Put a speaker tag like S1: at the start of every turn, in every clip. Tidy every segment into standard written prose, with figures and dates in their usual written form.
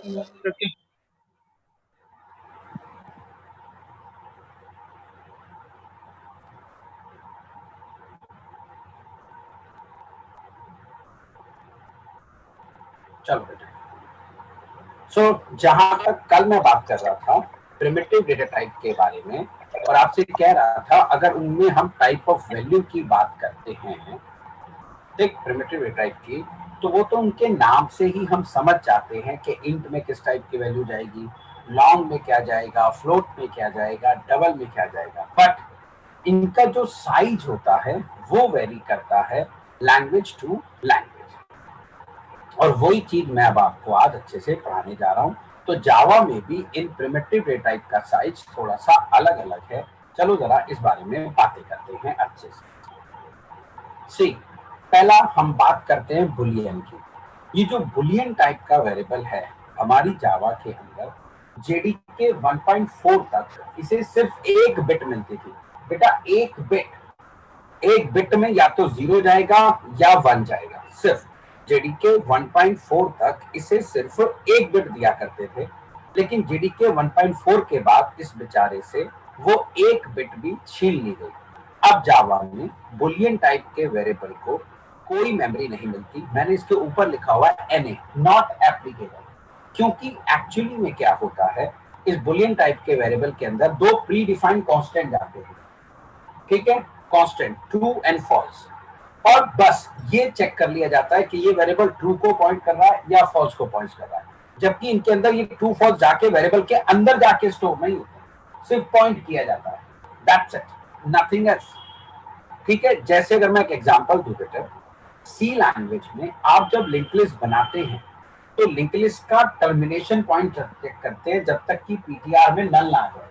S1: क्योंकि
S2: चलो बेटा, जहां तक कल मैं बात कर रहा था प्रिमिटिव डेटा टाइप के बारे में, और आपसे कह रहा था अगर उनमें हम टाइप ऑफ वैल्यू की बात करते हैं, देख प्रिमिटिव डेटा टाइप की, तो वो तो उनके नाम से ही हम समझ जाते हैं कि इंट में किस टाइप की वैल्यू जाएगी, लॉन्ग में क्या जाएगा, फ्लोट में क्या जाएगा, डबल में क्या जाएगा। बट इनका जो साइज होता है वो वेरी करता है लैंग्वेज टू लैंग्वेज, और वही चीज मैं अब आपको आज अच्छे से पढ़ाने जा रहा हूं। तो जावा में भी इन प्रिमिटिव डेटा टाइप का साइज थोड़ा सा अलग अलग है। चलो जरा इस बारे में बातें करते हैं अच्छे से। सी, पहला हम बात करते हैं बुलियन की। ये जो बुलियन टाइप का वेरिएबल है हमारी जावा के अंदर जेडीके 1.4 तक इसे सिर्फ एक बिट मिलती थी। बेटा एक बिट में या तो 0 जाएगा या 1 जाएगा। सिर्फ जेडीके 1.4 तक इसे सिर्फ एक बिट दिया करते थे, लेकिन जेडीके 1.4 के बाद इस बेचारे से वो एक बिट भी छीन ली गई। अब जावा में बुलियन टाइप के वेरिएबल को कोई मेमोरी नहीं मिलती। मैंने इसके ऊपर लिखा हुआ है NA, नॉट एप्लीकेबल, क्योंकि एक्चुअली में क्या होता है, इस बुलियन टाइप के वेरिएबल के अंदर दो प्री डिफाइंड कांस्टेंट जाते हैं, ठीक है, कांस्टेंट ट्रू एंड फॉल्स, और बस ये चेक कर लिया जाता है कि ये वेरिएबल ट्रू को पॉइंट कर रहा है या फॉल्स को पॉइंट कर रहा है। जबकि इनके अंदर ये ट्रू फॉल्स जाके वेरिएबल के अंदर जाके स्टोर नहीं होता, सिर्फ पॉइंट किया जाता है, दैट्स इट, नथिंग एल्स। ठीक है, जैसे अगर मैं एक एग्जांपल दूं बेटा, सी लैंग्वेज में आप जब लिंक लिस्ट बनाते हैं तो लिंक लिस्ट का टर्मिनेशन पॉइंट चेक करते हैं जब तक कि पीटीआर में नल ना आ जाए।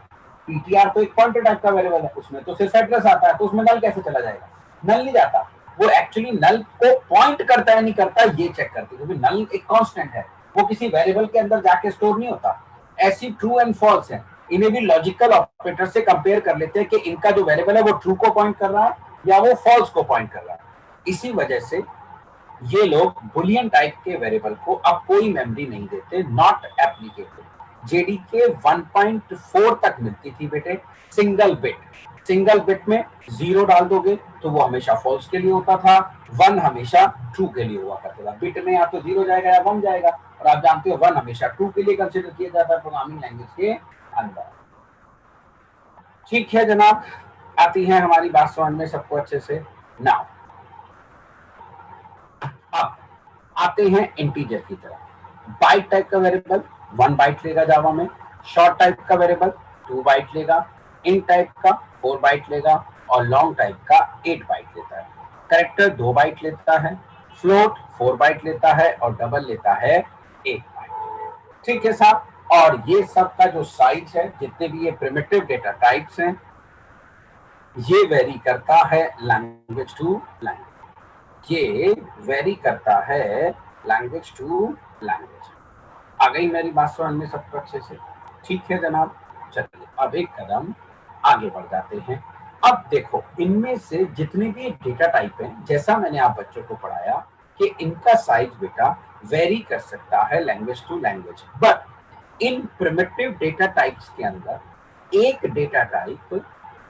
S2: पीटीआर तो एक पॉइंटर टाइप का वेरिएबल है, उसमें तो सिर्फ एड्रेस आता है, तो उसमें नल कैसे चला जाएगा? नल नहीं जाता। वो एक्चुअली नल को पॉइंट करता है नहीं करता ये चेक करते हैं, क्योंकि नल एक कांस्टेंट है, वो किसी वेरिएबल के अंदर जाके स्टोर नहीं होता। ऐसी ट्रू एंड फॉल्स है, इन्हें भी लॉजिकल ऑपरेटर से कंपेयर कर लेते हैं कि इनका जो वेरिएबल है वो ट्रू को पॉइंट कर रहा है या वो फॉल्स को पॉइंट कर रहा है। इसी वजह से ये लोग बुलियन टाइप के वेरिएबल को अब कोई मेमोरी नहीं देते, नॉट एप्लीकेबल। जेडीके 1.4 तक मिलती थी बेटे सिंगल बिट। सिंगल बिट में 0 डाल दोगे तो वो हमेशा फॉल्स के लिए होता था, 1 हमेशा ट्रू के लिए हुआ करता था। बिट में या तो 0 जाएगा या 1 जाएगा, और आप जानते हो 1 हमेशा ट्रू के लिए कंसिडर किया जाता है प्रोग्रामिंग लैंग्वेज के अंदर। ठीक है जनाब, आती है हमारी बात समझ में सबको अच्छे से। नाउ अब आते हैं इंटीजर की तरफ। बाइट टाइप का वेरिएबल 1 बाइट लेगा जावा में, शॉर्ट टाइप का वेरिएबल 2 बाइट लेगा, इन टाइप का 4 बाइट लेगा, और लॉन्ग टाइप का 8 बाइट लेता है। कैरेक्टर 2 बाइट लेता है, फ्लोट 4 बाइट लेता है, और डबल लेता है 1 बाइट। ठीक है साहब, और ये सब का जो साइज है, जितने भी ये प्रिमिटिव डेटा टाइप्स हैं, ये वेरी करता है लैंग्वेज टू लैंग्वेज। ये वेरी करता है लैंग्वेज टू लैंग्वेज। आ गई मेरी बात समझ में सबको अच्छे से? ठीक है जनाब, चलिए अब एक कदम आगे बढ़ जाते हैं। अब देखो, इनमें से जितने भी डेटा टाइप हैं, जैसा मैंने आप बच्चों को पढ़ाया कि इनका साइज बेटा वेरी कर सकता है language to language, but in primitive data types के अंदर एक डेटा टाइप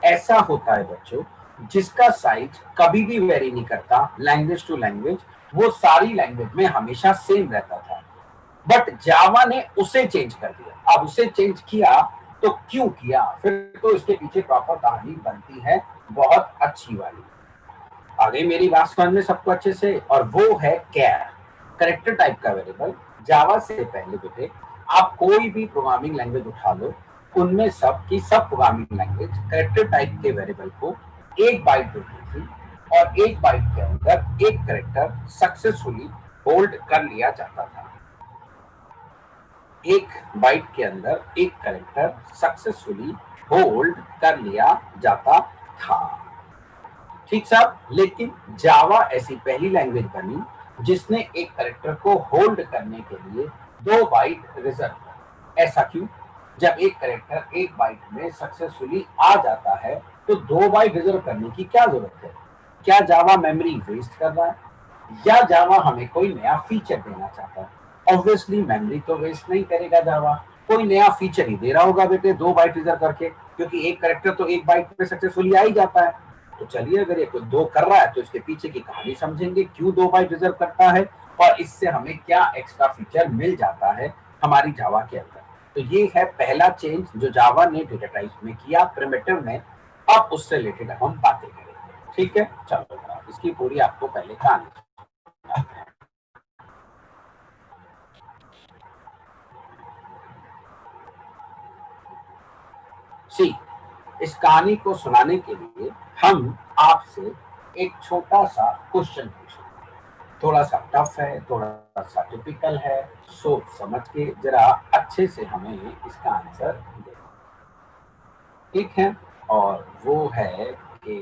S2: ऐसा होता है बच्चों जिसका साइज कभी भी वेरी नहीं करता लैंग्वेज टू लैंग्वेज, वो सारी लैंग्वेज में हमेशा सेम रहता था। बट जावा ने उसे चेंज कर दिया। अब उसे चेंज किया तो क्यों किया, फिर तो इसके पीछे प्रॉपर कहानी बनती है बहुत अच्छी वाली। आ गई मेरी बात समझ में सबको अच्छे से? और वो है कैर, कैरेक्टर टाइप का वेरिएबल। जावा से पहले बेटे आप कोई भी प्रोग्रामिंग लैंग्वेज उठा लो, उनमें सब की सब प्रोग्रामिंग लैंग्वेज कैरेक्टर टाइप के वेरिएबल को 1 बाइट देती थी, और 1 बाइट के अंदर एक कैरेक्टर सक्सेसफुली होल्ड कर लिया जाता था। 1 बाइट के अंदर एक कैरेक्टर सक्सेसफुली होल्ड कर लिया जाता था। ठीक साहब, लेकिन जावा ऐसी पहली लैंग्वेज बनी जिसने एक कैरेक्टर को होल्ड करने के लिए 2 बाइट रिजर्व कर। ऐसा क्यों? जब एक कैरेक्टर 1 बाइट में सक्सेसफुली आ जाता है तो 2 बाइट रिजर्व करने की क्या जरूरत है? क्या जावा मेमोरी वेस्ट कर रहा है, या जावा हमें कोई नया फीचर देना चाहता है? ऑब्वियसली मेमोरी तो वेस्ट नहीं करेगा जावा, कोई नया फीचर ही दे रहा होगा बेटे 2 बाइट रिजर्व करके, क्योंकि एक कैरेक्टर तो 1 बाइट में सक्सेसफुली आ ही जाता है। तो चलिए अगर ये कोई 2 कर रहा है तो इसके पीछे की कहानी समझेंगे, क्यों 2 बाइट रिजर्व करता है और इससे हमें क्या एक्स्ट्रा फीचर मिल जाता है हमारी जावा के अंदर। तो ये है पहला चेंज जो जावा ने डेटा टाइप में किया प्रिमिटिव में। अब उससे रिलेटेड हम बातें करेंगे, ठीक है। चलो इसकी पूरी आपको पहले कहानी सी। इस कहानी को सुनाने के लिए हम आपसे एक छोटा सा क्वेश्चन पूछेंगे, थोड़ा सा टफ है, थोड़ा सा टिपिकल है, सोच समझ के जरा अच्छे से हमें इसका आंसर दे, ठीक है। और वो है कि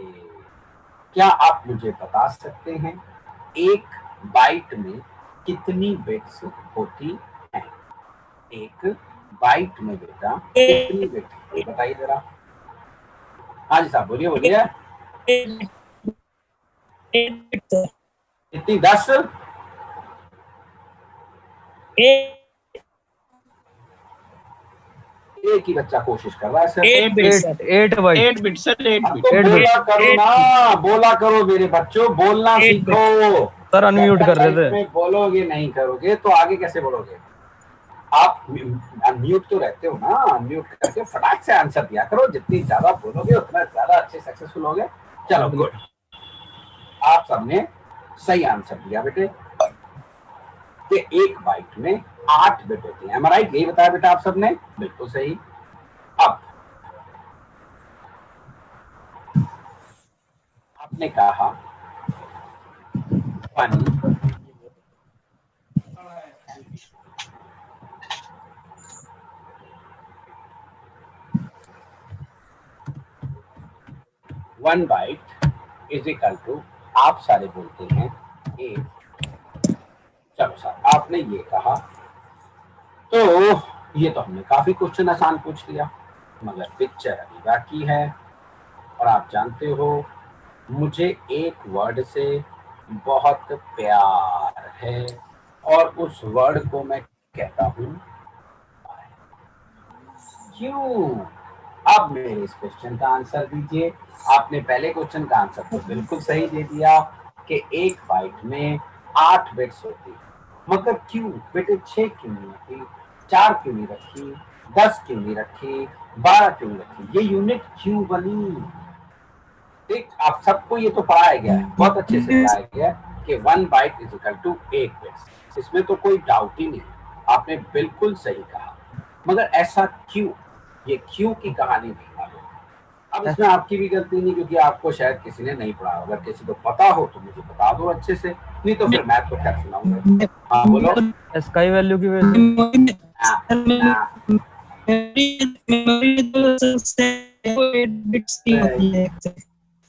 S2: क्या आप मुझे बता सकते हैं 1 बाइट में कितनी बिट्स होती हैं? 1 बाइट में बेटा कितनी बिट्स बताइए जरा। हाँ जी साहब बोलिए बोलिए। कितनी 10? एक ही बच्चा कोशिश कर रहा है सर।
S1: 8 bit sir, 8 bit.
S2: तो बोला करो ना, बोला करो मेरे बच्चों, बोलना सीखो
S3: सर। अनम्यूट कर रहे थे।
S2: बोलोगे नहीं करोगे तो आगे कैसे बोलोगे? आप अनम्यूट तो रहते हो ना, अनम्यूट करके फटाक से आंसर दिया करो, जितनी ज्यादा बोलोगे उतना ज्यादा अच्छे सक्सेसफुल होगे। चलो गुड, आप सबने सही आंसर दिया बेटे कि 1 बाइट में 8 बिट होती है। राइट, यही बताया बेटा आप सबने, बिल्कुल सही। अब आपने कहा 1 बाइट इज इक्वल टू, आप सारे बोलते हैं 8। चलो सर आपने ये कहा, तो ये तो हमने काफी क्वेश्चन आसान पूछ लिया, मगर पिक्चर अभी बाकी है। और आप जानते हो मुझे एक वर्ड से बहुत प्यार है और उस वर्ड को मैं कहता हूं क्यों। अब मेरे इस क्वेश्चन का आंसर दीजिए। आपने पहले क्वेश्चन का आंसर तो बिल्कुल सही दे दिया कि 1 बाइट में 8 बिट्स होती है, मगर क्यों बेटे 6 क्यों नहीं होती, 4 क्यों नहीं रखी, 10 क्यों नहीं रखी, 12 क्यों नहीं रखी, ये यूनिट क्यों बनी? ठीक, आप सबको ये तो पढ़ाया गया है, बहुत अच्छे से पढ़ाया गया है कि 1 byte is equal to 8 bits, इसमें तो कोई डाउट ही नहीं, आपने बिल्कुल सही कहा। मगर ऐसा क्यों, ये क्यों की कहानी नहीं मालूम। अब इसमें आपकी भी गलती नहीं, क्योंकि आपको शायद किसी ने नहीं पढ़ा, अगर किसी को पता हो तो मुझे बता दो अच्छे से, नहीं तो फिर मैं तो क्या सुनाऊंगा। हाँ बोलो।
S3: स्काई वैल्यू की वजह
S2: से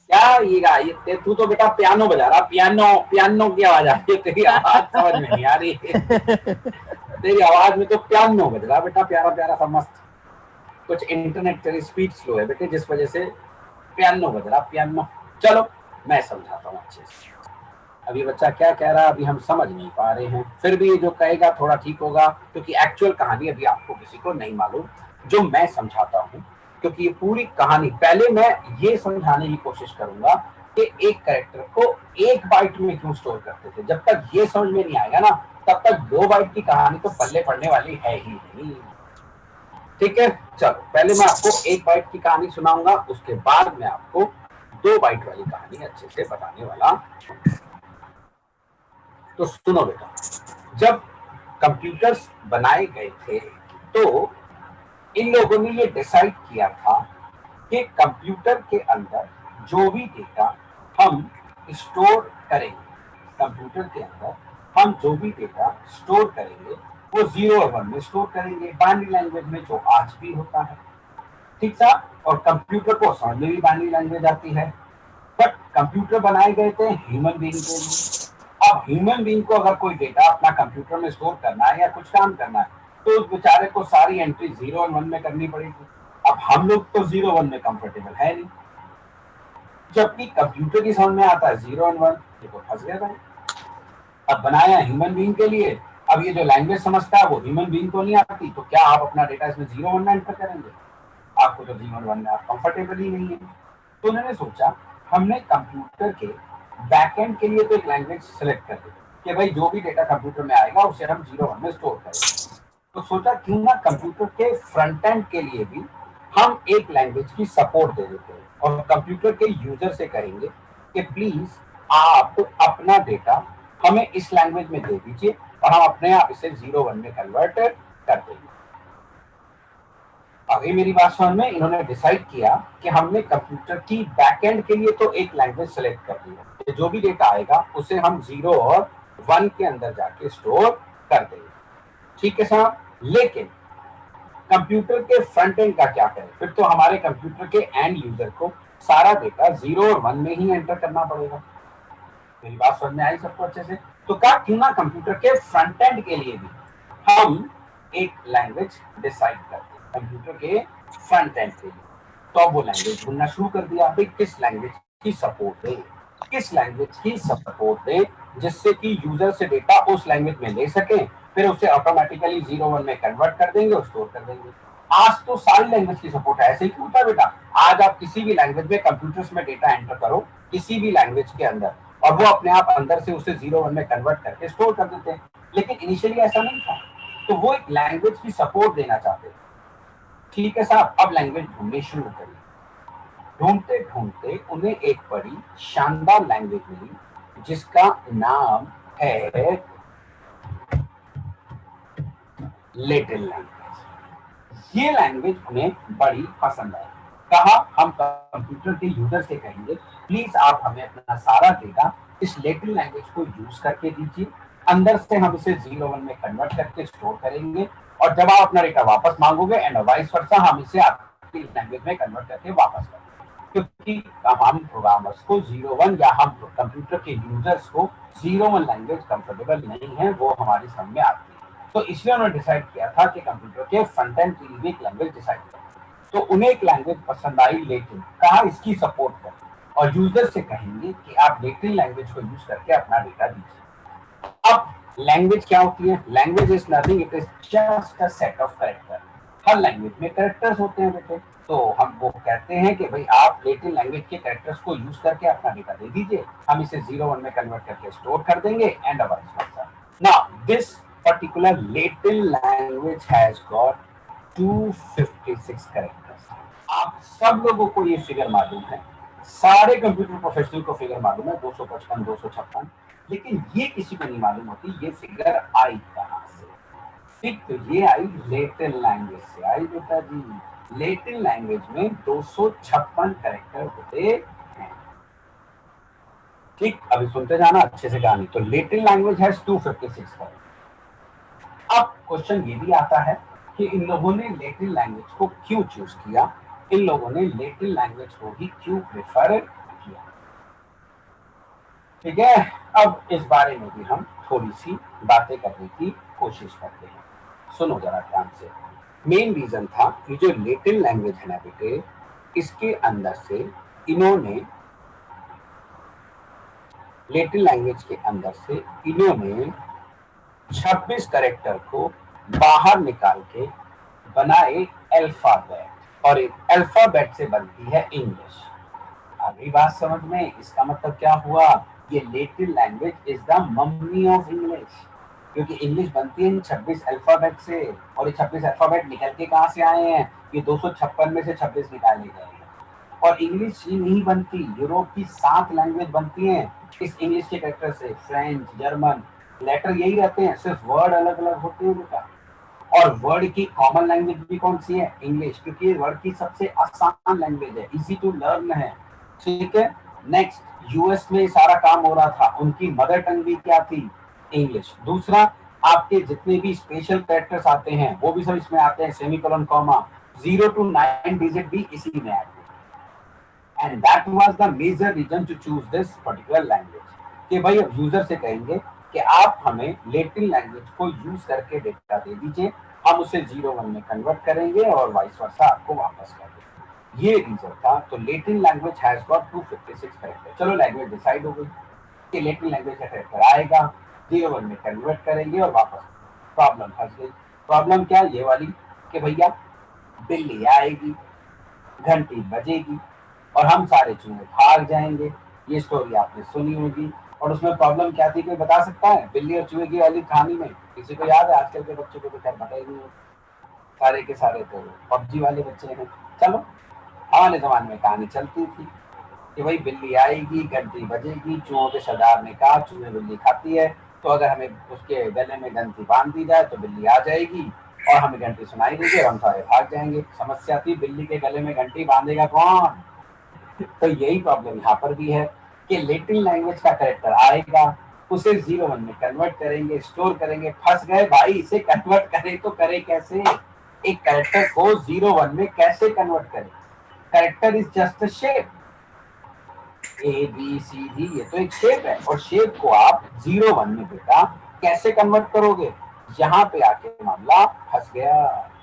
S2: क्या ये तू तो बेटा पियानो बजा रहा, पियानो की आवाज आ रही है, तेरी आवाज समझ में नहीं आ रही तेरी आवाज में तो पियानो बज रहा बेटा, प्यारा प्यारा सा मस्त। कुछ इंटरनेट तेरी स्पीड स्लो है बेटे, जिस वजह से पियानो बज रहा, पियानो। चलो मैं समझाता हूँ अच्छे से। अभी बच्चा क्या कह रहा है अभी हम समझ नहीं पा रहे हैं, फिर भी जो कहेगा थोड़ा ठीक होगा, क्योंकि एक्चुअल कहानी अभी आपको किसी को नहीं मालूम, जो मैं समझाता हूँ। क्योंकि ये पूरी कहानी पहले मैं ये समझाने की कोशिश करूंगा कि एक कैरेक्टर को 1 बाइट में क्यों स्टोर करते थे। जब तक ये समझ में नहीं आएगा ना, तब तक 2 बाइट की कहानी तो पल्ले पड़ने वाली है ही नहीं। ठीक है, चलो पहले मैं आपको 1 बाइट की कहानी सुनाऊंगा, उसके बाद मैं आपको 2 बाइट वाली कहानी अच्छे से बताने वाला। तो सुनो बेटा, जब कंप्यूटर्स बनाए गए थे तो इन लोगों ने ये डिसाइड किया था कि कंप्यूटर के अंदर जो भी डेटा हम स्टोर करेंगे, कंप्यूटर के अंदर हम जो भी डेटा स्टोर करेंगे वो 0 और 1 में स्टोर करेंगे, बाइनरी लैंग्वेज में, जो आज भी होता है। ठीक था, और कंप्यूटर को समझ में भी बाइनरी लैंग्वेज आती है। बट कंप्यूटर बनाए गए थे ह्यूमन बीइंग के लिए। अब ह्यूमन बीइंग को अगर कोई डेटा अपना कंप्यूटर में स्टोर करना है या कुछ काम करना है, तो उस बेचारे को सारी एंट्री 0 और 1 में करनी पड़ेगी। अब हम लोग तो 0 1 में कंफर्टेबल है नहीं, जबकि कंप्यूटर की समझ में आता है 0 और 1, देखो फंस गया भाई। अब बनाया ह्यूमन बीइंग के लिए अब ये जो लैंग्वेज समझता है वो ह्यूमन बीइंग को नहीं आती, तो क्या आप अपना डेटा इसमें 0 1 में एंटर करेंगे? आपको तो 0 1 में आप कंफर्टेबल ही नहीं है। तो उन्होंने सोचा हमने कंप्यूटर के बैकएंड के लिए तो एक लैंग्वेज सेलेक्ट कर दी कि भाई जो भी डेटा कंप्यूटर में आएगा उसे हम 0 1 में स्टोर करेंगे। तो सोचा क्यों ना कंप्यूटर के फ्रंट एंड के लिए भी हम एक लैंग्वेज की सपोर्ट दे देते हैं और कंप्यूटर के यूजर से कहेंगे कि प्लीज आप अपना डेटा हमें इस लैंग्वेज में दे दीजिए और हम अपने आप इसे 0 1 में कन्वर्ट कर देंगे। अभी मेरी बात समझ में, इन्होंने डिसाइड किया कि हमने कंप्यूटर की बैकएंड के लिए तो एक लैंग्वेज सेलेक्ट कर दी है, जो भी डेटा आएगा उसे हम 0 और 1 के अंदर जाके स्टोर कर देंगे। ठीक है साहब, लेकिन कंप्यूटर के फ्रंट एंड का क्या करें? फिर तो हमारे कंप्यूटर के एंड यूजर को सारा डेटा 0 और 1 में ही एंटर करना पड़ेगा। मेरी बात समझ में आई सबको अच्छे से? तो क्या क्यों ना कंप्यूटर के फ्रंट एंड के लिए भी हम एक लैंग्वेज डिसाइड करते हैं कंप्यूटर के फ्रंट एंड के लिए। तो अब वो लैंग्वेज ढूंढना शुरू कर दिया, भाई किस लैंग्वेज की सपोर्ट दे, किस लैंग्वेज की सपोर्ट दे जिससे कि यूजर से डेटा उस लैंग्वेज में ले सके, फिर उसे ऑटोमेटिकली 0 1 में कन्वर्ट कर देंगे और स्टोर कर देंगे। आज तो सारी लैंग्वेज की सपोर्ट है, ऐसे ही क्यों होता है बेटा? आज आप किसी भी लैंग्वेज में कंप्यूटर्स में डेटा एंटर करो किसी भी लैंग्वेज के अंदर और वो अपने आप अंदर से उसे 0 1 में कन्वर्ट करके स्टोर कर देते हैं। लेकिन इनिशियली ऐसा नहीं था, तो वो एक लैंग्वेज की सपोर्ट देना चाहते थे। ठीक है साहब, अब लैंग्वेज ढूंढनी शुरू करी। ढूंढते ढूंढते उन्हें एक बड़ी शानदार लैंग्वेज मिली जिसका नाम है लैटिन लैंग्वेज। ये लैंग्वेज उन्हें बड़ी पसंद आई। कहा हम कंप्यूटर के यूजर से कहेंगे प्लीज आप हमें अपना सारा डेटा इस लैटिन लैंग्वेज को यूज करके दीजिए, अंदर से हम इसे 0 1 में कन्वर्ट करके स्टोर करेंगे और जब आप अपना डेटा वापस मांगोगे एंड वाइस वर्सा हम इसे आपकी लैंग्वेज में कन्वर्ट करके वापस करेंगे। क्योंकि हम प्रोग्रामर्स को 0 1 या हम कंप्यूटर के यूजर्स को 0 1 लैंग्वेज कंफर्टेबल नहीं है, वो हमारी समझ में आती है। तो इसलिए उन्होंने डिसाइड किया था कि कंप्यूटर के फ्रंट एंड के लिए एक लैंग्वेज डिसाइड करें। तो उन्हें एक लैंग्वेज पसंद आई लेकिन, कहा इसकी सपोर्ट करें और यूजर से कहेंगे कि आप लैटिन लैंग्वेज को यूज करके अपना डेटा दीजिए। अब लैंग्वेज क्या होती है? Language is nothing, it is just a set of character. Her language में कैरेक्टर्स होते हैं बेटे, तो हम वो कहते हैं कि भाई आप लैटिन लैंग्वेज के कैरेक्टर्स को यूज करके अपना डेटा दे दीजिए, हम इसे 0 1 में कन्वर्ट करके स्टोर कर देंगे and vice versa. Now this particular Latin language has got 256 characters. आप सब लोगों को ये फिगर मालूम है, सारे कंप्यूटर प्रोफेशनल को फिगर मालूम है 255 256, लेकिन ये किसी को नहीं मालूम होती ये फिगर आई कहां से। ठीक, तो ये आई लैटिन लैंग्वेज से आई बेटा जी। लैटिन लैंग्वेज में 256 कैरेक्टर होते हैं। ठीक, अभी सुनते जाना अच्छे से कहानी। तो लैटिन लैंग्वेज हैज 256 कैरेक्टर। अब क्वेश्चन ये भी आता है कि इन लोगों ने लैटिन लैंग्वेज को क्यों चूज किया, इन लोगों ने लैटिन लैंग्वेज को ही क्यों प्रेफर किया। ठीक है, अब इस बारे में भी हम थोड़ी सी बातें करने की कोशिश करते हैं, सुनो जरा ध्यान से। मेन रीजन था कि जो लैटिन लैंग्वेज है ना बेटे, इसके अंदर से इन्होंने लैटिन लैंग्वेज के अंदर से इन्होंने 26 कैरेक्टर को बाहर निकाल के बनाए अल्फाबेट, और एक अल्फाबेट से बनती है इंग्लिश। अभी बात समझ में? इसका मतलब क्या हुआ, ये Latin language is the mummy of English, क्योंकि इंग्लिश बनती है इन 26 अल्फाबेट से। और ये 26 अल्फाबेट निकल के कहां से आए हैं? ये 256 में से 26 निकाले गए हैं। और इंग्लिश ही नहीं बनती, यूरोप की 7 लैंग्वेज बनती हैं इस इंग्लिश के कैरेक्टर से। फ्रेंच, जर्मन, लेटर यही रहते हैं, सिर्फ वर्ड अलग अलग होते हैं बेटा। और वर्ड की कॉमन लैंग्वेज भी कौन सी है? इंग्लिश, क्योंकि वर्ड की सबसे आसान लैंग्वेज है, इजी टू लर्न है। ठीक है, नेक्स्ट, यूएस में सारा काम हो रहा था, उनकी मदर टंग भी क्या थी? इंग्लिश। दूसरा, आपके जितने भी स्पेशल कैरेक्टर्स आते हैं वो भी सब इसमें आते हैं, सेमीकोलन, कॉमा, 0 to 9 डिजिट भी इसी में आते हैं। And that was the major reason to choose this particular language, कि भाई अब यूजर से कहेंगे कि आप हमें लैटिन लैंग्वेज को यूज करके डेटा दे दीजिए, हम उसे 0 1 में कन्वर्ट करेंगे और वाइस वर्सा आपको वापस कर देंगे। ये रीजन था। तो Latin language has got 256 character. चलो लैंग्वेज डिसाइड हो गई कि लैटिन लैंग्वेज का कैरेक्टर आएगा, 0 1 में कन्वर्ट करेंगे और वापस। प्रॉब्लम फंस गई। प्रॉब्लम क्या ये वाली कि भैया बिल्ली आएगी, घंटी बजेगी और हम सारे चूहे भाग जाएंगे। ये स्टोरी आपने सुनी होगी। और उसमें प्रॉब्लम क्या थी, कोई बता सकता है? बिल्ली और चूहे की वाली कहानी में किसी को याद है? आजकल के बच्चों को तो खैर पता ही नहीं है, सारे के सारे तो पबजी वाले बच्चे हैं। चलो, हमारे जमाने में कहानी चलती थी कि भाई बिल्ली आएगी, घंटी बजेगी, चूहों के सरदार ने कहा चूहे बिल्ली खाती है, तो अगर हमें उसके गले में घंटी बांध दी जाए तो बिल्ली आ जाएगी और हमें घंटी सुनाई देगी और हम सारे भाग जाएंगे। समस्या थी बिल्ली के गले में घंटी बांधेगा कौन? तो यही प्रॉब्लम यहाँ पर भी है कि लैटिन लैंग्वेज का कैरेक्टर आएगा, उसे 0 1 में कन्वर्ट करेंगे, स्टोर करेंगे। फंस गए भाई, इसे कन्वर्ट करें तो करें कैसे? एक कैरेक्टर को 0 1 में कैसे कन्वर्ट करें? Character is just a shape, ABCD, ये तो एक शेप है और शेप को आप 0 1 में बेटा कैसे कन्वर्ट करोगे? यहाँ पे आके मामला फंस गया।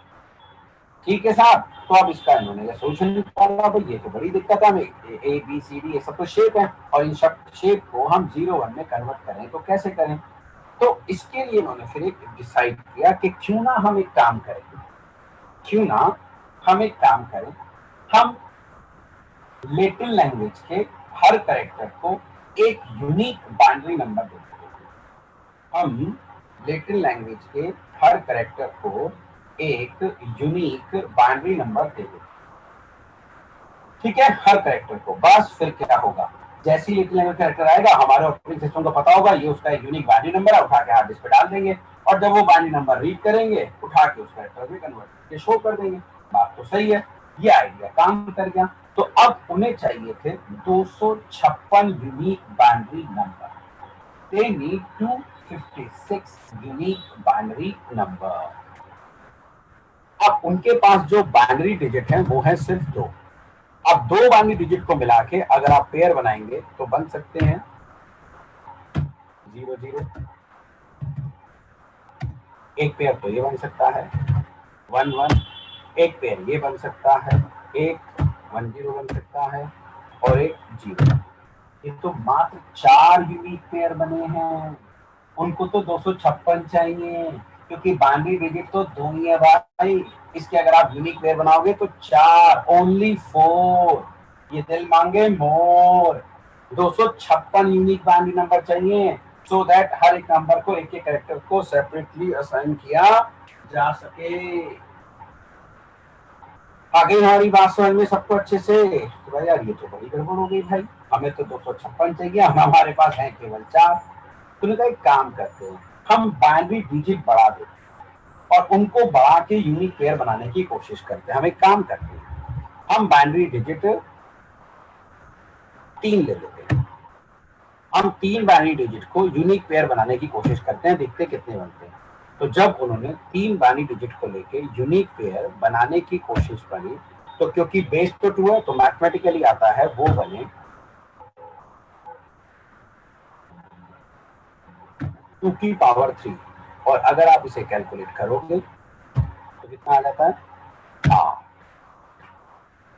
S2: ठीक है साहब, तो अब इसका इन्होंने सोल्यूशन निकाला। भाई ये तो बड़ी दिक्कत है, हमें ABCD ये सब तो शेप है और इन सब शेप को हम 0 1 में कन्वर्ट करें तो कैसे करें? तो इसके लिए उन्होंने फिर एक डिसाइड किया कि क्यों ना हम एक काम करें, हम लैटिन लैंग्वेज के हर कैरेक्टर को एक यूनिक बाइनरी नंबर देते हैं। हम लैटिन लैंग्वेज के हर कैरेक्टर को एक यूनिक बाइनरी नंबर दे देते, ठीक है, हर कैरेक्टर को। बस फिर क्या होगा, जैसे ही लैटिन लैंग्वेज कैरेक्टर आएगा हमारे ऑपरेटिंग सिस्टम को पता होगा ये उसका एक यूनिक बाइनरी नंबर है, उठा के हार्ड डिस्क पे डाल देंगे और जब वो बाइनरी नंबर रीड करेंगे उठा के उस कैरेक्टर में कन्वर्ट करके शो कर देंगे। बात तो सही है, ये आइडिया काम कर गया। तो अब उन्हें चाहिए थे 256 unique binary number. They need 256 unique binary number. अब उनके पास जो बाइनरी डिजिट है वो है सिर्फ 2। अब 2 बाइनरी डिजिट को मिला के अगर आप पेयर बनाएंगे तो बन सकते हैं 0 0, एक पेयर तो ये बन सकता है 1 1, एक पेयर ये बन सकता है, एक 1 0 बन सकता है और एक 0। ये तो मात्र 4 यूनिक पेयर बने हैं। उनको तो 256 चाहिए क्योंकि बाइनरी डिजिट तो 2 ही है भाई। इसके अगर आप यूनिक पेयर बनाओगे तो 4, ओनली 4। ये दिल मांगे मोर। 256 यूनिक बाइनरी नंबर चाहिए सो दैट हर एक नंबर को एक एक कैरेक्टर को सेपरेटली असाइन किया जा सके। आगे हमारी बात समझ में सबको अच्छे से? तो भाई यार ये तो बड़ी गड़बड़ हो गई भाई, हमें तो 256 चाहिए, हमारे पास है केवल 4। तो एक काम करते हैं, हम बाइनरी डिजिट बढ़ा देते और उनको बढ़ा के यूनिक पेयर बनाने की कोशिश करते हैं। हम एक काम करते हैं, हम बाइनरी डिजिट 3 ले लेते हैं। हम 3 बाइनरी डिजिट को यूनिक पेयर बनाने की कोशिश करते हैं, देखते कितने बनते हैं। तो जब उन्होंने 3 बाइनरी डिजिट को लेके यूनिक पेयर बनाने की कोशिश करी तो क्योंकि बेस तो 2 है तो मैथमेटिकली आता है वो बने 2 की पावर 3। और अगर आप इसे कैलकुलेट करोगे तो कितना आ जाता है? हाँ,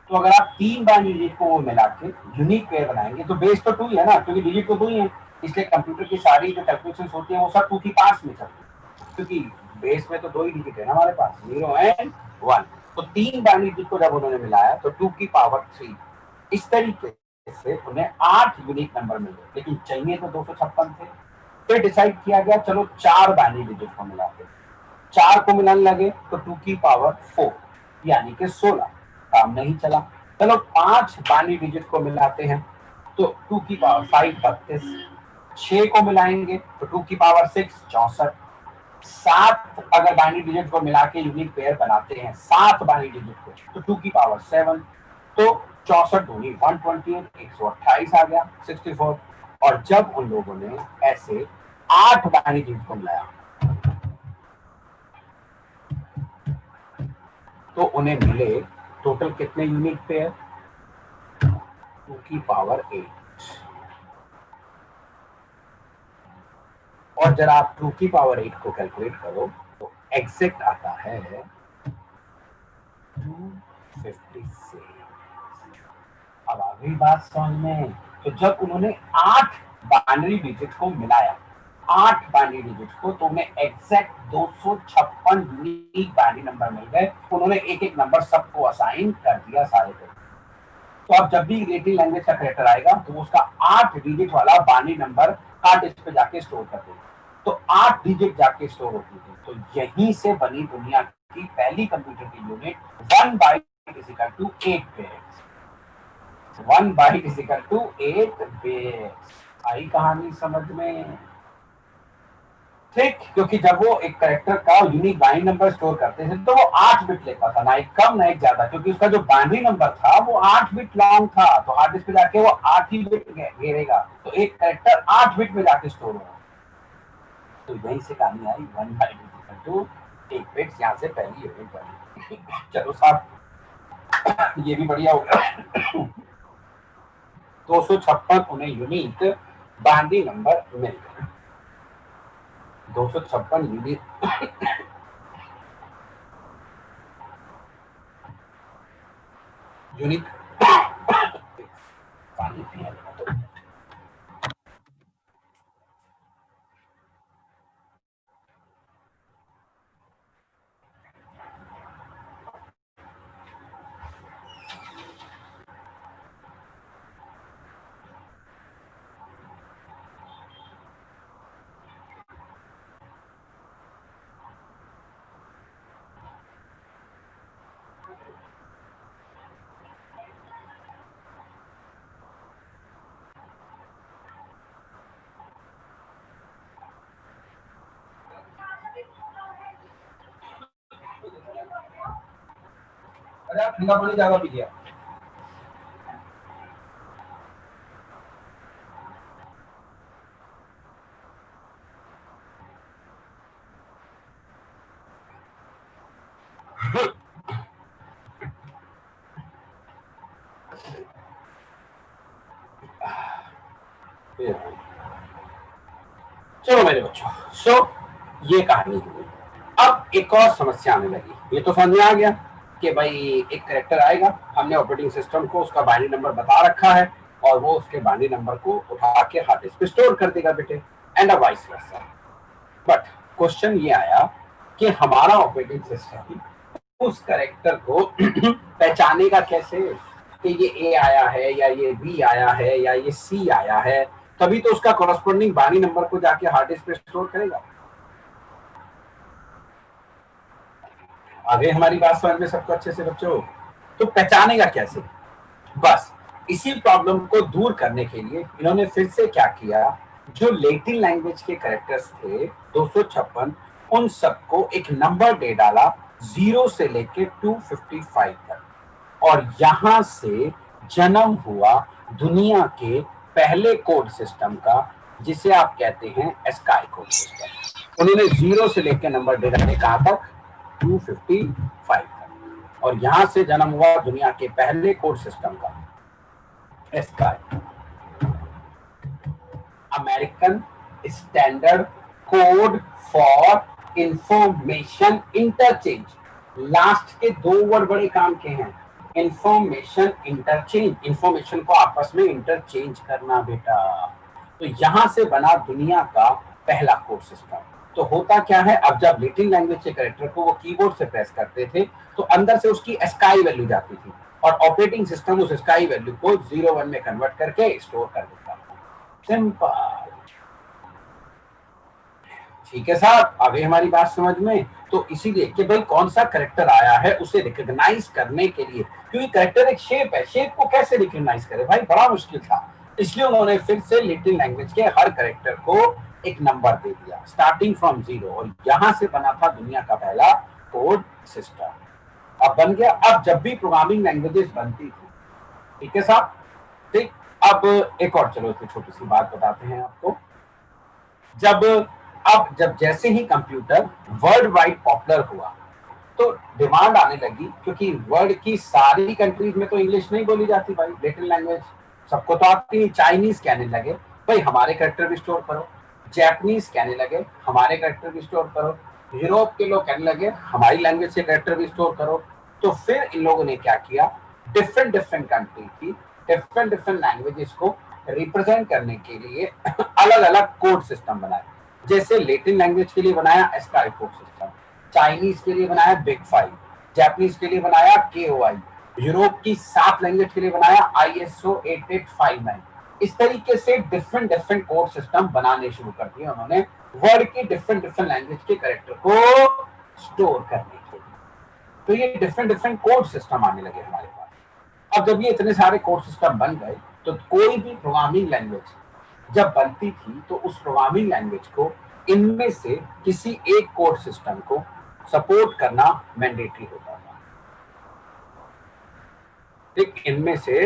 S2: तो अगर आप 3 बाइनरी डिजिट को मिला के यूनिक पेयर बनाएंगे तो बेस तो 2 ही है ना, क्योंकि डिजिट तो 2 ही है, इसलिए कंप्यूटर की सारी जो कैलकुलेशन होती है वो सब 2 की पास में चलती है, क्योंकि बेस में तो 2 ही डिजिट है ना हमारे पास, 0 एंड 1। तो 3 बाइनरी डिजिट को जब उन्होंने मिलाया तो 2 की पावर 3। इस तरीके से उन्हें 8 यूनिक नंबर मिले, लेकिन चाहिए तो 256 थे। फिर डिसाइड किया गया चलो 4 बाइनरी डिजिट को मिलाते, 4 को मिलाने लगे तो 2 की पावर 4 यानी कि 16। काम नहीं चला, चलो 5 बाइनरी डिजिट को मिलाते हैं तो 2 की पावर 5 32। 6 को मिलाएंगे तो 2 की पावर 6 64। 7 अगर बाइनरी डिजिट को मिला के यूनिक पेयर बनाते हैं 7 बाइनरी डिजिट को तो 2 की पावर 7, तो 64 दूनी 128, 128 आ गया 64। और जब उन लोगों ने ऐसे 8 बाइनरी डिजिट को मिलाया तो उन्हें मिले टोटल कितने यूनिक पेयर? 2 की पावर 8। और जरा आप 2 की पावर 8 को कैलकुलेट करो तो एग्जैक्ट आता है 256। अब आ गई बात समझ में। तो जब उन्होंने 8 बाइनरी डिजिट को मिलाया 8 बाइनरी डिजिट को, तो उन्हें एग्जैक्ट 256 यूनिक बाइनरी नंबर मिल गए। उन्होंने एक एक नंबर सबको असाइन कर दिया सारे को। तो अब जब भी लेटिन लैंग्वेज का कैरेक्टर आएगा तो उसका 8 डिजिट वाला बाइनरी नंबर हार्ड डिस्क पे जाके स्टोर कर देगा। तो 8 डिजिट जाके स्टोर होती थी। तो यहीं से बनी दुनिया की पहली कंप्यूटर की unit 1 byte is equal to 8 bits. 1 byte is equal to 8 bits. आई कहानी समझ में? ठीक, क्योंकि जब वो एक कैरेक्टर का यूनिक बाइनरी नंबर स्टोर करते थे तो वो 8 बिट लेता था, ना एक कम ना एक ज्यादा, क्योंकि उसका जो बाइनरी नंबर था वो 8 बिट लॉन्ग था। तो हार्ड डिस्क पे जाके वो 8 ही बिट घेरेगा, तो एक कैरेक्टर 8 बिट में जाके स्टोर होगा। तो यहीं से कहानी आई 1 byte is equal to 8 bits. यहाँ से पहली यूनिट बनी। चलो साहब, ये भी बढ़िया हो गया। 256 उन्हें यूनिक बाइनरी नंबर मिल गए। 256 यूनिक यूनिक पानी पिया तो अरे आप ठंडा पानी ज्यादा पी लिया। चलो मेरे बच्चों, सो ये कहानी हुई। अब एक और समस्या आने लगी। ये तो समझ में आ गया कि भाई एक कैरेक्टर आएगा, हमने ऑपरेटिंग सिस्टम को उसका बाइनरी नंबर बता रखा है और वो उसके बाइनरी नंबर को उठा के हार्ड डिस्क पे स्टोर कर देगा बेटे, and vice versa. But question ये आया कि हमारा ऑपरेटिंग सिस्टम उस कैरेक्टर को पहचानेगा कैसे कि ये ए आया है या ये बी आया है या ये सी आया है? तभी तो उसका कॉरस्पॉन्डिंग बाइनरी नंबर को जाके हार्ड डिस्क पे स्टोर करेगा। आगे हमारी बात समझ में सबको अच्छे से बच्चों? तो पहचानेगा कैसे? बस इसी प्रॉब्लम को दूर करने के लिए इन्होंने फिर से क्या किया, जो लैटिन लैंग्वेज के कैरेक्टर्स थे 256, उन सबको एक नंबर दे डाला 0 से लेके 255 तक, और यहां से जन्म हुआ दुनिया के पहले कोड सिस्टम का, जिसे आप कहते हैं एस्काई कोड सिस्टम। उन्होंने 0 से लेकर नंबर दे डाले कहां तक? 255 तक, और यहां से जन्म हुआ दुनिया के पहले कोड सिस्टम का ASCII, American standard code for information interchange. Last के 2 वर्ड बड़े काम के हैं, इंफॉर्मेशन इंटरचेंज, इंफॉर्मेशन को आपस में इंटरचेंज करना बेटा। तो यहां से बना दुनिया का पहला कोड सिस्टम। तो होता क्या है, अब जब लैटिन लैंग्वेज के कैरेक्टर को वो कीबोर्ड से प्रेस करते थे तो अंदर से उसकी एस्काई वैल्यू जाती थी, और ऑपरेटिंग सिस्टम उस एस्काई वैल्यू को 0-1 में कन्वर्ट करके स्टोर कर देता था। सिंपल। ठीक है साहब, आगे हमारी बात समझ में? तो इसीलिए कि भाई कौन सा कैरेक्टर आया है उसे रिकॉग्नाइज करने के लिए, क्योंकि कैरेक्टर एक शेप है, शेप को कैसे रिकॉग्नाइज करे भाई, बड़ा मुश्किल था। इसलिए उन्होंने फिर से लैटिन लैंग्वेज के हर कैरेक्टर को एक नंबर दे दिया स्टार्टिंग फ्रॉम 0, और यहां से बना था दुनिया का पहला कोड सिस्टम। अब बन गया। अब जब भी प्रोग्रामिंग लैंग्वेजेस बनती थी, ठीक है साहब, ठीक, अब एक और चलो इसमें छोटी सी बात बताते हैं आपको। जब जैसे ही कंप्यूटर वर्ल्ड वाइड पॉपुलर हुआ तो डिमांड आने लगी, क्योंकि वर्ल्ड की सारी कंट्रीज में तो इंग्लिश नहीं बोली जाती भाई, लैटिन लैंग्वेज सबको तो आती नहीं। चाइनीज कहने लगे भाई हमारे कैरेक्टर भी स्टोर करो, जैपनीज कहने लगे हमारे कैरेक्टर भी स्टोर करो, यूरोप के लोग कहने लगे हमारी लैंग्वेज से कैरेक्टर भी स्टोर करो। तो फिर इन लोगों ने क्या किया, डिफरेंट कंट्री की डिफरेंट लैंग्वेजेस को रिप्रेजेंट करने के लिए अलग अलग कोड सिस्टम बनाए। जैसे लैटिन लैंग्वेज के लिए बनाया एस्काई कोड सिस्टम, चाइनीज के लिए बनाया बिग 5, जापानीज के लिए बनाया KOI, यूरोप की 7 लैंग्वेज के लिए बनाया ISO 8859। इस तरीके से डिफरेंट डिफरेंट कोड सिस्टम बनाने शुरू कर दिए उन्होंने वर्ड की डिफरेंट डिफरेंट लैंग्वेज के कैरेक्टर को स्टोर करने के लिए। तो ये डिफरेंट डिफरेंट कोड सिस्टम आने लगे हमारे पास। अब जब ये इतने सारे कोड सिस्टम बन गए तो कोई भी प्रोग्रामिंग लैंग्वेज जब बनती थी तो उस प्रोग्रामिंग लैंग्वेज को इनमें से किसी एक कोड सिस्टम को सपोर्ट करना मैंडेटरी होता था। ठीक, इनमें से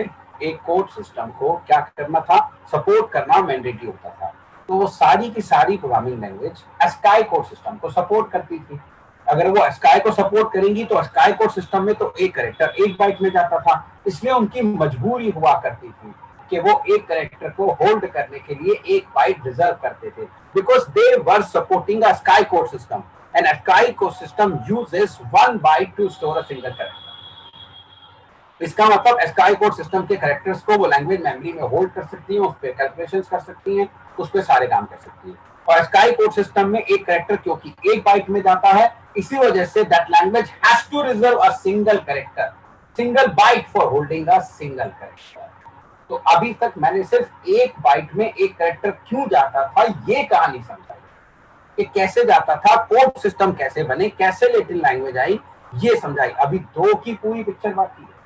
S2: एक कोड सिस्टम को क्या करना था, सपोर्ट करना मैंडेटरी होता था। तो वो सारी की सारी programming language ASCII code system को सपोर्ट करती थी। अगर वो एस्काई को सपोर्ट करेंगी तो एस्काई कोड सिस्टम में तो एक कैरेक्टर 1 बाइट में जाता था, इसलिए उनकी मजबूरी हुआ करती थी कि वो एक कैरेक्टर को होल्ड करने के लिए 1 बाइट रिजर्व करते थे, because they were supporting a ASCII code system and ASCII code system uses 1 byte to store a single character. इसका मतलब स्काई कोड सिस्टम के कैरेक्टर्स को वो लैंग्वेज मेमोरी में होल्ड कर सकती है, उस पर कैलकुलेशंस कर सकती हैं, उस पर सारे काम कर सकती है। और स्काई कोड सिस्टम में एक कैरेक्टर क्योंकि 1 बाइट में जाता है, इसी वजह से that language has to reserve a single character, single byte for holding a single character. तो अभी तक मैंने सिर्फ 1 बाइट में एक कैरेक्टर क्यों जाता था ये कहानी समझाई, कि कैसे जाता था, कोड सिस्टम कैसे बने, कैसे लैटिन लैंग्वेज आई, ये समझाई। अभी 2 की पूरी पिक्चर बाकी है।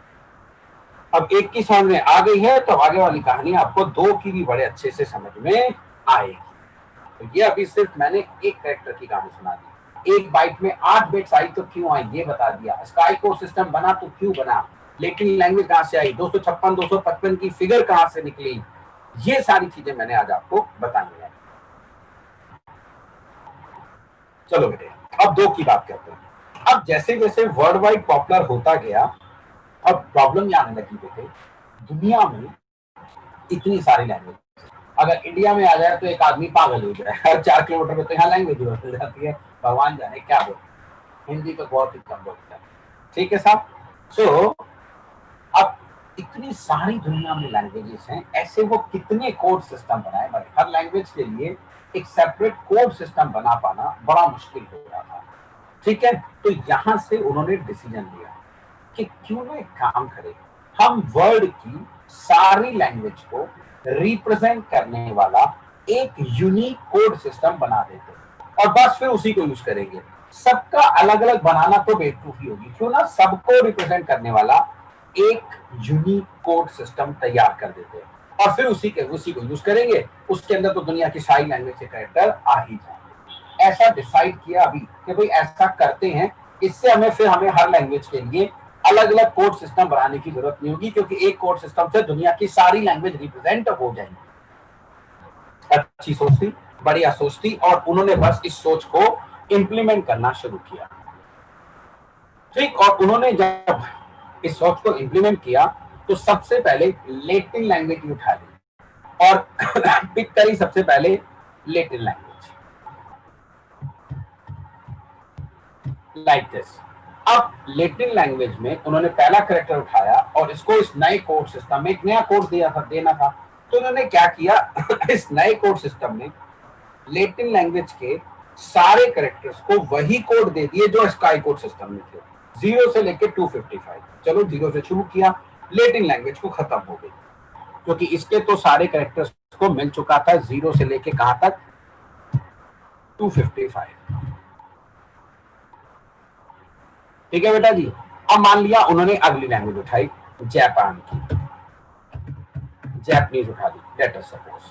S2: अब 1 की समझ में आ गई है तो आगे वाली कहानी आपको 2 की भी बड़े अच्छे से समझ में आएगी। तो ये अभी सिर्फ मैंने एक कैरेक्टर की कहानी सुना दी। 1 बाइट में 8 बिट्स आई तो क्यों आई ये बता दिया, स्काई कोड सिस्टम बना तो क्यों बना, लैटिन लैंग्वेज कहां से आई, 256 255 की फिगर कहां से निकली, ये सारी चीजें मैंने आज आपको बताई है। चलो बेटे अब 2 की बात करते हैं। अब जैसे जैसे वर्ल्ड वाइड पॉपुलर होता गया, अब प्रॉब्लम ये आने लगी बेटे, दुनिया में इतनी सारी लैंग्वेज, अगर इंडिया में आ जाए तो एक आदमी पागल हो जाए। हर 4 किलोमीटर में तो यहाँ लैंग्वेज बदल जाती है, भगवान जाने क्या बोलते, हिंदी तो बहुत ही कम बोलते हैं। ठीक है साहब। सो अब इतनी सारी दुनिया में लैंग्वेजेस हैं, ऐसे वो कितने कोड सिस्टम बनाए, भाई हर लैंग्वेज के लिए एक सेपरेट कोड सिस्टम बना पाना बड़ा मुश्किल हो रहा था। ठीक है, तो यहां से उन्होंने डिसीजन लिया कि क्यों ना एक काम करें, हम वर्ल्ड की सारी लैंग्वेज को रिप्रेजेंट करने वाला एक यूनिक कोड सिस्टम बना देते और बस फिर उसी को यूज करेंगे। सबका अलग अलग बनाना तो बेवकूफी होगी, क्यों ना सबको रिप्रेजेंट करने वाला एक यूनिक कोड सिस्टम तैयार कर देते और फिर उसी को यूज करेंगे। उसके अंदर तो दुनिया की सारी लैंग्वेज के कैरेक्टर आ ही जाएंगे। ऐसा डिसाइड किया अभी कि भाई ऐसा करते हैं, इससे हमें हर लैंग्वेज के लिए अलग अलग कोड सिस्टम बनाने की जरूरत नहीं होगी, क्योंकि एक कोड सिस्टम से दुनिया की सारी लैंग्वेज रिप्रेजेंट हो जाएंगी। अच्छी सोच थी, बढ़िया सोच थी, और उन्होंने बस इस सोच को इंप्लीमेंट करना शुरू किया। ठीक, और उन्होंने जब इस सोच को इंप्लीमेंट किया तो सबसे पहले लैटिन लैंग्वेज उठा ली और पिक करी सबसे पहले लैटिन लैंग्वेज, लाइक दिस। अब लैटिन लैंग्वेज में उन्होंने पहला कैरेक्टर उठाया और इसको इस नए कोड सिस्टम में एक नया कोड देना था। तो उन्होंने क्या किया, इस नए कोड सिस्टम में लैटिन लैंग्वेज के सारे कैरेक्टर्स को वही कोड दे दिए जो स्काई कोड सिस्टम में थे, 0 से लेके 255। चलो 0 से शुरू किया, लैटिन लैंग्वेज को खत्म हो गई, क्योंकि इसके तो सारे कैरेक्टर्स को मिल चुका था 0 से लेके कहां तक, 255। ठीक है बेटा जी। अब मान लिया उन्होंने अगली लैंग्वेज उठाई, जापान की, जापानीज उठा ली, लेट अस सपोज।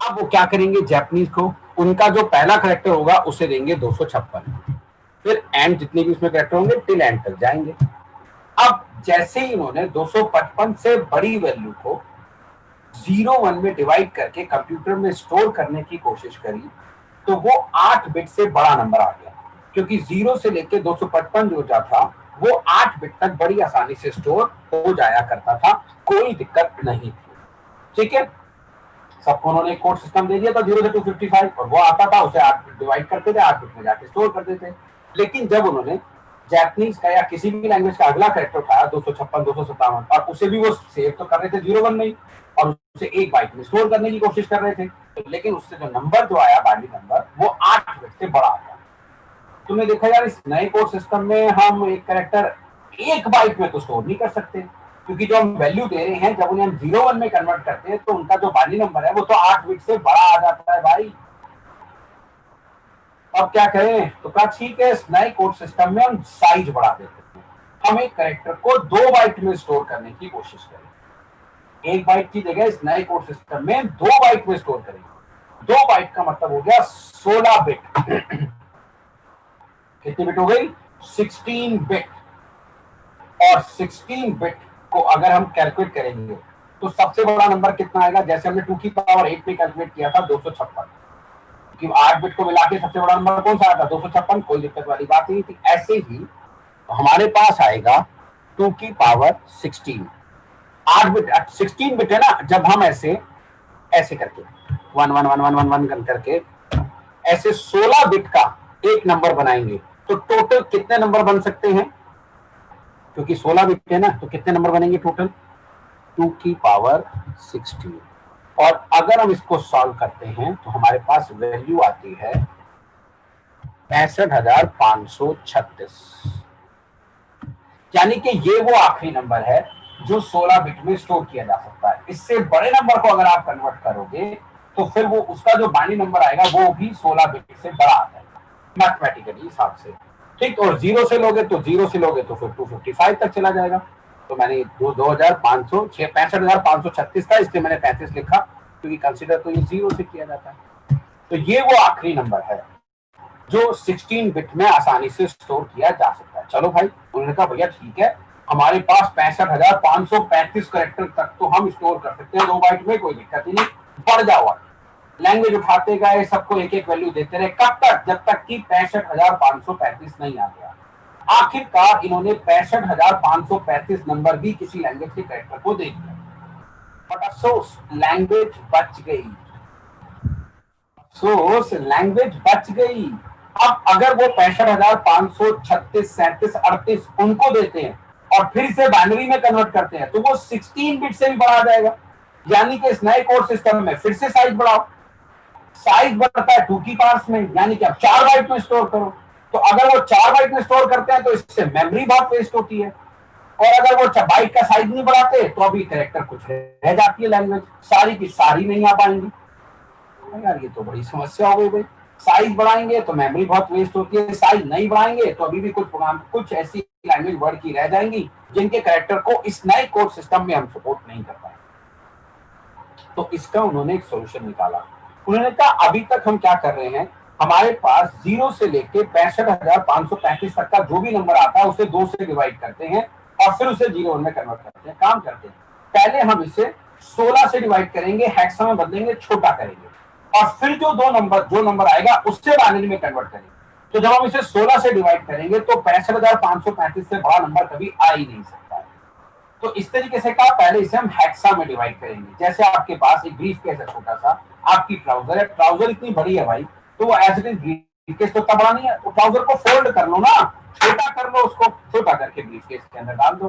S2: अब वो क्या करेंगे, जापानीज को उनका जो पहला कैरेक्टर होगा उसे देंगे 256, फिर एंड जितने भी उसमें कैरेक्टर होंगे टिल एंड तक जाएंगे। अब जैसे ही उन्होंने 255 से बड़ी वैल्यू को 01 में डिवाइड करके कंप्यूटर में स्टोर करने की कोशिश करी तो वो 8 बिट से बड़ा नंबर आ गया, क्योंकि 0 से लेके 255 जो था वो 8 बिट तक बड़ी आसानी से स्टोर हो जाया करता था, कोई दिक्कत नहीं थी। ठीक है, सबको उन्होंने कोड सिस्टम दे दिया था 0 से 255, और वो आता था उसे 8 बिट डिवाइड करते थे, 8 बिट में जाके स्टोर करते थे। लेकिन जब उन्होंने जापानीज का या किसी भी लैंग्वेज का अगला कैरेक्टर उठाया 256 257, और उसे भी वो सेव तो कर रहे थे 01 में ही, और उसे 1 बाइट में स्टोर करने की कोशिश कर रहे थे, लेकिन उससे जो नंबर जो आया बाइनरी नंबर वो 8 बिट से बड़ा आया। तुमने देखा यार इस नए कोड सिस्टम में हम एक कैरेक्टर 1 बाइट में तो स्टोर नहीं कर सकते, क्योंकि जो हम वैल्यू दे रहे हैं जब उन्हें हम 0 1 में कन्वर्ट करते हैं तो उनका जो बाइनरी नंबर है वो तो 8 बिट से बड़ा आ जाता है भाई। अब क्या करें? तो कहा ठीक है, इस नए कोड सिस्टम में हम साइज बढ़ा देते हैं, हम एक कैरेक्टर को 2 बाइट में स्टोर करने की कोशिश करें। 1 बाइट की जगह इस नए कोड सिस्टम में 2 बाइट में स्टोर करेंगे। 2 बाइट का मतलब हो गया 16 बिट। कितनी बिट हो गई? 16 बिट। और 16 बिट को अगर हम कैलकुलेट करेंगे तो सबसे बड़ा नंबर कितना आएगा? जैसे हमने 2 की पावर 8 में कैलकुलेट किया था 256, कि 8 बिट को मिला के सबसे बड़ा नंबर कौन सा आया था? 256। कोई दिक्कत वाली बात नहीं थी। ऐसे ही हमारे पास आएगा 2 की पावर 16। 8 बिट 16 बिट है ना, जब हम ऐसे ऐसे करके 1 1 1 1 1 1 करके ऐसे 16 बिट का एक नंबर बनाएंगे तो टोटल कितने नंबर बन सकते हैं? क्योंकि 16 बिट है ना, तो कितने नंबर बनेंगे टोटल? 2 की पावर 16। और अगर हम इसको सॉल्व करते हैं तो हमारे पास वैल्यू आती है 65,536। यानी कि ये वो आखिरी नंबर है जो 16 बिट में स्टोर किया जा सकता है। इससे बड़े नंबर को अगर आप कन्वर्ट करोगे तो फिर वो उसका जो बाइनरी नंबर आएगा वो भी 16 बिट से बड़ा आ जाएगा मैथमेटिकली हिसाब से, ठीक। और 0 से लोगे तो 0 से लोगे तो फिर 255 तक चला जाएगा। तो मैंने 65,536 था, इसलिए मैंने 35 लिखा, क्योंकि कंसीडर तो ये 0 से किया जाता है। तो ये वो आखिरी नंबर है जो 16 बिट में आसानी से स्टोर किया जा सकता है। चलो भाई, उन्होंने कहा भैया ठीक है, हमारे पास 65,535 कैरेक्टर तक तो हम स्टोर कर सकते हैं 2 बाइट में, कोई दिक्कत ही नहीं, बढ़ जाओ। लैंग्वेज उठाते गए, सबको एक एक वैल्यू देते रहे, कब तक? जब तक कि 65,535 नहीं आ गया। आखिरकार इन्होंने 65,535 नंबर भी किसी लैंग्वेज के कैरेक्टर को दे दिया, बट अफसोस लैंग्वेज बच गई। लैंग्वेज बच गई। अब अगर वो 65,536 37 38 उनको देते हैं और फिर से बाइनरी में कन्वर्ट करते हैं तो वो 16 बिट से भी बढ़ा जाएगा। यानी कि इस नए कोड सिस्टम में फिर से साइज बढ़ाओ, साइज बढ़ता है 2 की पावर्स में, यानी कि अब 4 बाइट में स्टोर करो। तो अगर वो 4 बाइट में स्टोर करते हैं तो इससे मेमोरी बहुत वेस्ट होती है, और अगर वो बाइट का साइज नहीं बढ़ाते तो अभी कैरेक्टर कुछ रह जाती है, लैंग्वेज सारी की सारी नहीं आ पाएंगी। यार ये तो बड़ी समस्या हो गई भाई। साइज बढ़ाएंगे तो मेमोरी बहुत वेस्ट होती है, साइज नहीं बढ़ाएंगे तो अभी भी कुछ ऐसी लैंग्वेज वर्ड की रह जाएंगी जिनके कैरेक्टर को इस नए कोड सिस्टम में हम सपोर्ट नहीं कर पाए। तो इसका उन्होंने एक सोल्यूशन निकाला। उन्होंने कहा अभी तक हम क्या कर रहे हैं, हमारे पास 0 से लेके 65,535 तक का जो भी नंबर आता है उसे 2 से डिवाइड करते हैं और फिर उसे 0 में कन्वर्ट करते हैं। काम करते हैं, पहले हम इसे 16 से डिवाइड करेंगे, हेक्सा में बदलेंगे, छोटा करेंगे, और फिर जो नंबर आएगा उससे बाइनरी में कन्वर्ट करेंगे। तो जब हम इसे 16 से डिवाइड करेंगे तो 65,535 से बड़ा नंबर कभी आ ही नहीं सकता है। तो इस तरीके से कहा पहले इसे हम हेक्सा में डिवाइड करेंगे। जैसे आपके पास एक ब्रीफ केस है छोटा सा, आपकी ट्राउजर है, ट्राउजर इतनी बड़ी है भाई, तो वो as it is brief case तो इतना बड़ा नहीं है, तो ट्राउजर को फोल्ड कर लो ना, छोटा कर लो, उसको छोटा करके ब्रीफ केस के अंदर डाल दो,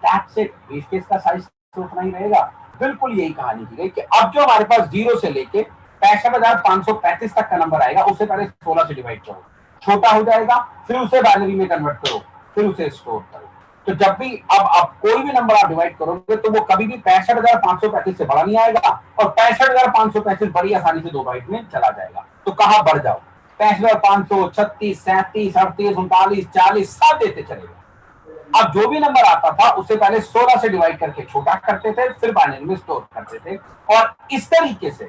S2: दैट्स इट। ब्रीफ केस का साइज तो उतना ही रहेगा। बिल्कुल यही कहानी की गई कि अब जो हमारे पास 0 से लेके 65,535 तक का नंबर आएगा उसे पहले 16 से डिवाइड करो, छोटा हो जाएगा, फिर उसे बाइनरी में कन्वर्ट करो, फिर उसे स्टोर करो। तो जब भी अब कोई भी नंबर आप डिवाइड करोगे तो वो कभी भी 65,535 से बड़ा नहीं आएगा, और 65,535 बड़ी आसानी से 2 बाइट में चला जाएगा। तो कहां बढ़ जाओ, 65,536 37 38 39 40 सब देते चलेगा। अब जो भी नंबर आता था उसे पहले 16 से डिवाइड करके छोटा करते थे, फिर बाइनरी में स्टोर करते थे, और इस तरीके से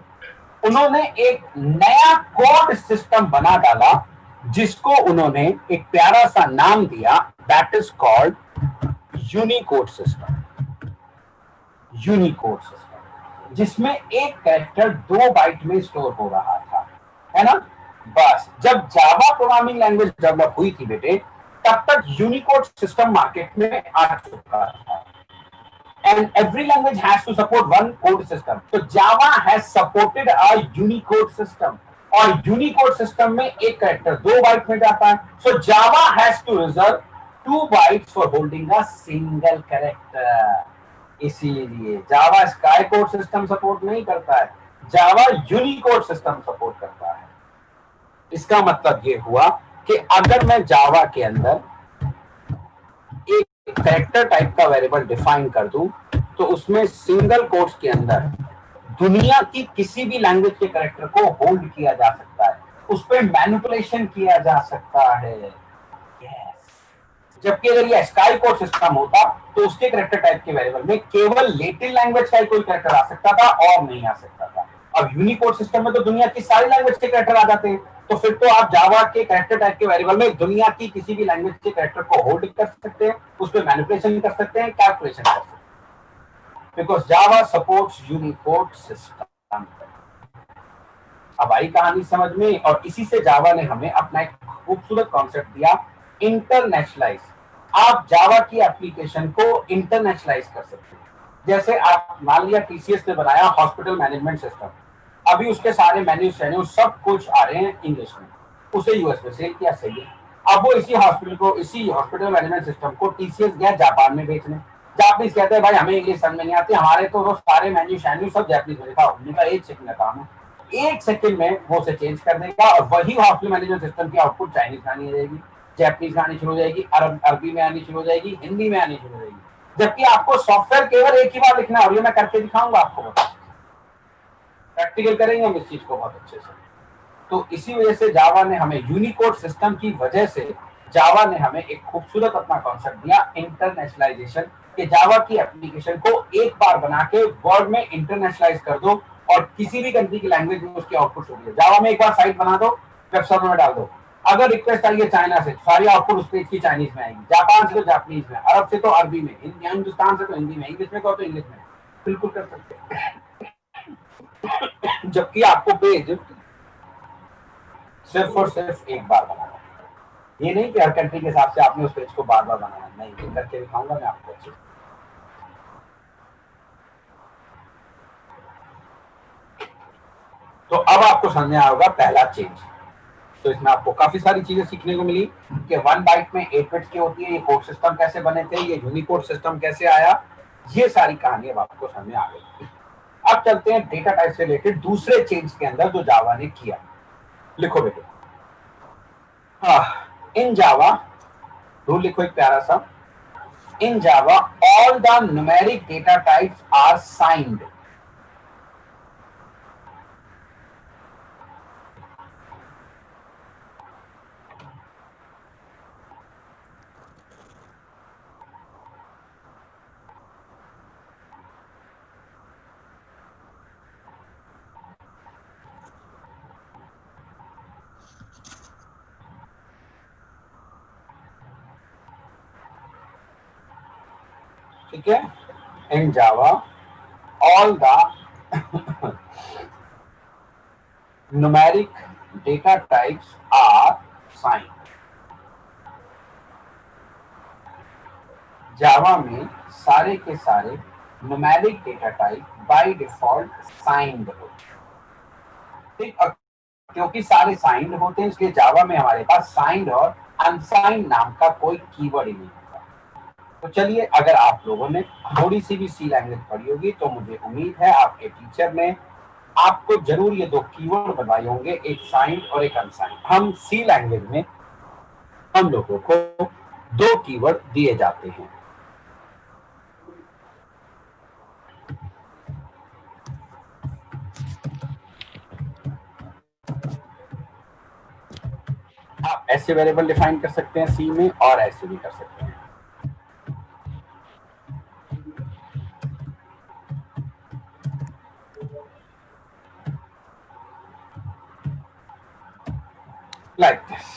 S2: उन्होंने एक नया कोड सिस्टम बना डाला जिसको उन्होंने एक प्यारा सा नाम दिया, that is called Unicode system. Unicode system जिसमें एक कैरेक्टर 2 बाइट में स्टोर हो रहा था, है ना। बस जब जावा प्रोग्रामिंग लैंग्वेज डेवलप हुई थी बेटे, तब तक यूनिकोड सिस्टम मार्केट में आ चुका था, and every language has to support one code system. So Java has supported a Unicode system, और Unicode system में एक कैरेक्टर 2 बाइट में जाता है। So Java has to reserve 2 bytes for holding a single character. इसीलिए जावा sky code system support नहीं करता है, जावा यूनिकोड सिस्टम सपोर्ट करता है। इसका मतलब ये हुआ कि अगर मैं जावा के अंदर एक कैरेक्टर टाइप का वेरिएबल डिफाइन कर दूं तो उसमें सिंगल कोट्स के अंदर दुनिया की किसी भी लैंग्वेज के कैरेक्टर को होल्ड किया जा सकता है, उस पर मैनिपुलेशन किया जा सकता है। जबकि अगर ये स्काई कोड सिस्टम होता तो उसके कैरेक्टर टाइप के वेरिएबल में केवल लैटिन लैंग्वेज का ही कोई कैरेक्टर आ सकता था और नहीं आ सकता था। अब यूनिकोड सिस्टम में तो दुनिया की सारी लैंग्वेज के कैरेक्टर आ जाते हैं, तो फिर तो आप जावा के कैरेक्टर टाइप के वेरिएबल में दुनिया की किसी भी लैंग्वेज के कैरेक्टर को होल्ड कर सकते हैं, उस पर मैनिपुलेशन कर सकते हैं, कैलकुलेशन कर सकते हैं, because Java supports Unicode system. अब आई कहानी समझ में, और इसी से जावा ने हमें अपना एक खूबसूरत कॉन्सेप्ट दिया, इंटरनेशनलाइज। आप जावा की एप्लीकेशन को इंटरनेशनलाइज कर सकते हैं। जैसे आप मान लिया टीसीएस ने बनाया हॉस्पिटल मैनेजमेंट सिस्टम, अभी उसके सारे मेन्यू शेन्यू सब कुछ आ रहे हैं इंग्लिश में, उसे यूएस में सेल किया, सही है। अब वो इसी हॉस्पिटल मैनेजमेंट सिस्टम को टीसीएस गया जापान में बेचने, जापानीज कहते हैं भाई हमें इंग्लिश समझ में नहीं आती, हमारे तो सारे मेन्यू शेन्यू सब जापानीज में लिखा, उनका एक सेकंड का काम है, एक सेकंड में वो उसे चेंज कर देगा और वही हॉस्पिटल मैनेजमेंट सिस्टम की आउटपुट चाइनीज में आनी रहेगी, जापानीज में आनी शुरू हो जाएगी, अरबी में आनी शुरू हो जाएगी, हिंदी में आनी शुरू हो जाएगी। जबकि आपको सॉफ्टवेयर केवल एक ही बार लिखना है, और ये मैं करके दिखाऊंगा आपको, प्रैक्टिकल करेंगे हम इस चीज को बहुत अच्छे से। तो इसी वजह से जावा ने हमें यूनिकोड सिस्टम की वजह से जावा ने हमें एक खूबसूरत अपना कॉन्सेप्ट दिया, इंटरनेशनलाइजेशन, कि जावा की एप्लीकेशन को एक बार बना के वर्ल्ड में इंटरनेशनलाइज कर दो और किसी भी कंट्री की लैंग्वेज में उसकी आउटपुट हो। जावा में एक बार साइट बना दो, वेब सर्वर में डाल दो, अगर रिक्वेस्ट आई है चाइना से, सारी आउटपुट उस पेज की चाइनीज में आएगी, जापान से तो जापानीज में, अरब से तो अरबी में, हिंदुस्तान से तो हिंदी में, इंग्लिश में कहो तो इंग्लिश में, बिल्कुल कर सकते हैं। जबकि आपको पेज सिर्फ और सिर्फ एक बार बनाना है, ये नहीं कि हर कंट्री के हिसाब से आपने उस पेज को बार बार बनाना, नहीं, ये करके दिखाऊंगा मैं आपको अच्छे से। तो अब आपको समझ में आएगा पहला चेंज। तो इसमें आपको काफी सारी चीजें सीखने को मिली कि 1 बाइट में 8 बिट्स की होती है, ये कोड सिस्टम कैसे बने थे, ये यूनिकोड सिस्टम कैसे आया, ये सारी कहानी अब आपको समझ में आ गई। अब चलते हैं डेटा टाइप से रिलेटेड दूसरे चेंज के अंदर जो जावा ने किया। लिखो बेटे, इन जावा, रूल लिखो एक प्यारा सा, in Java all the numeric data types are signed. ठीक है, in Java all the numeric data types are signed. Java में सारे के सारे numeric data type by default signed होते हैं। ठीक, क्योंकि सारे साइंड होते हैं इसलिए जावा में हमारे पास साइंड और अनसाइंड नाम का कोई कीवर्ड ही नहीं होता। तो चलिए, अगर आप लोगों ने थोड़ी सी भी सी लैंग्वेज पढ़ी होगी तो मुझे उम्मीद है आपके टीचर ने आपको जरूर ये दो कीवर्ड बताए होंगे, एक साइंड और एक अनसाइंड। हम सी लैंग्वेज में हम लोगों को दो कीवर्ड दिए जाते हैं। आप ऐसे वेरिएबल डिफाइन कर सकते हैं सी में और ऐसे भी कर सकते हैं। Like this,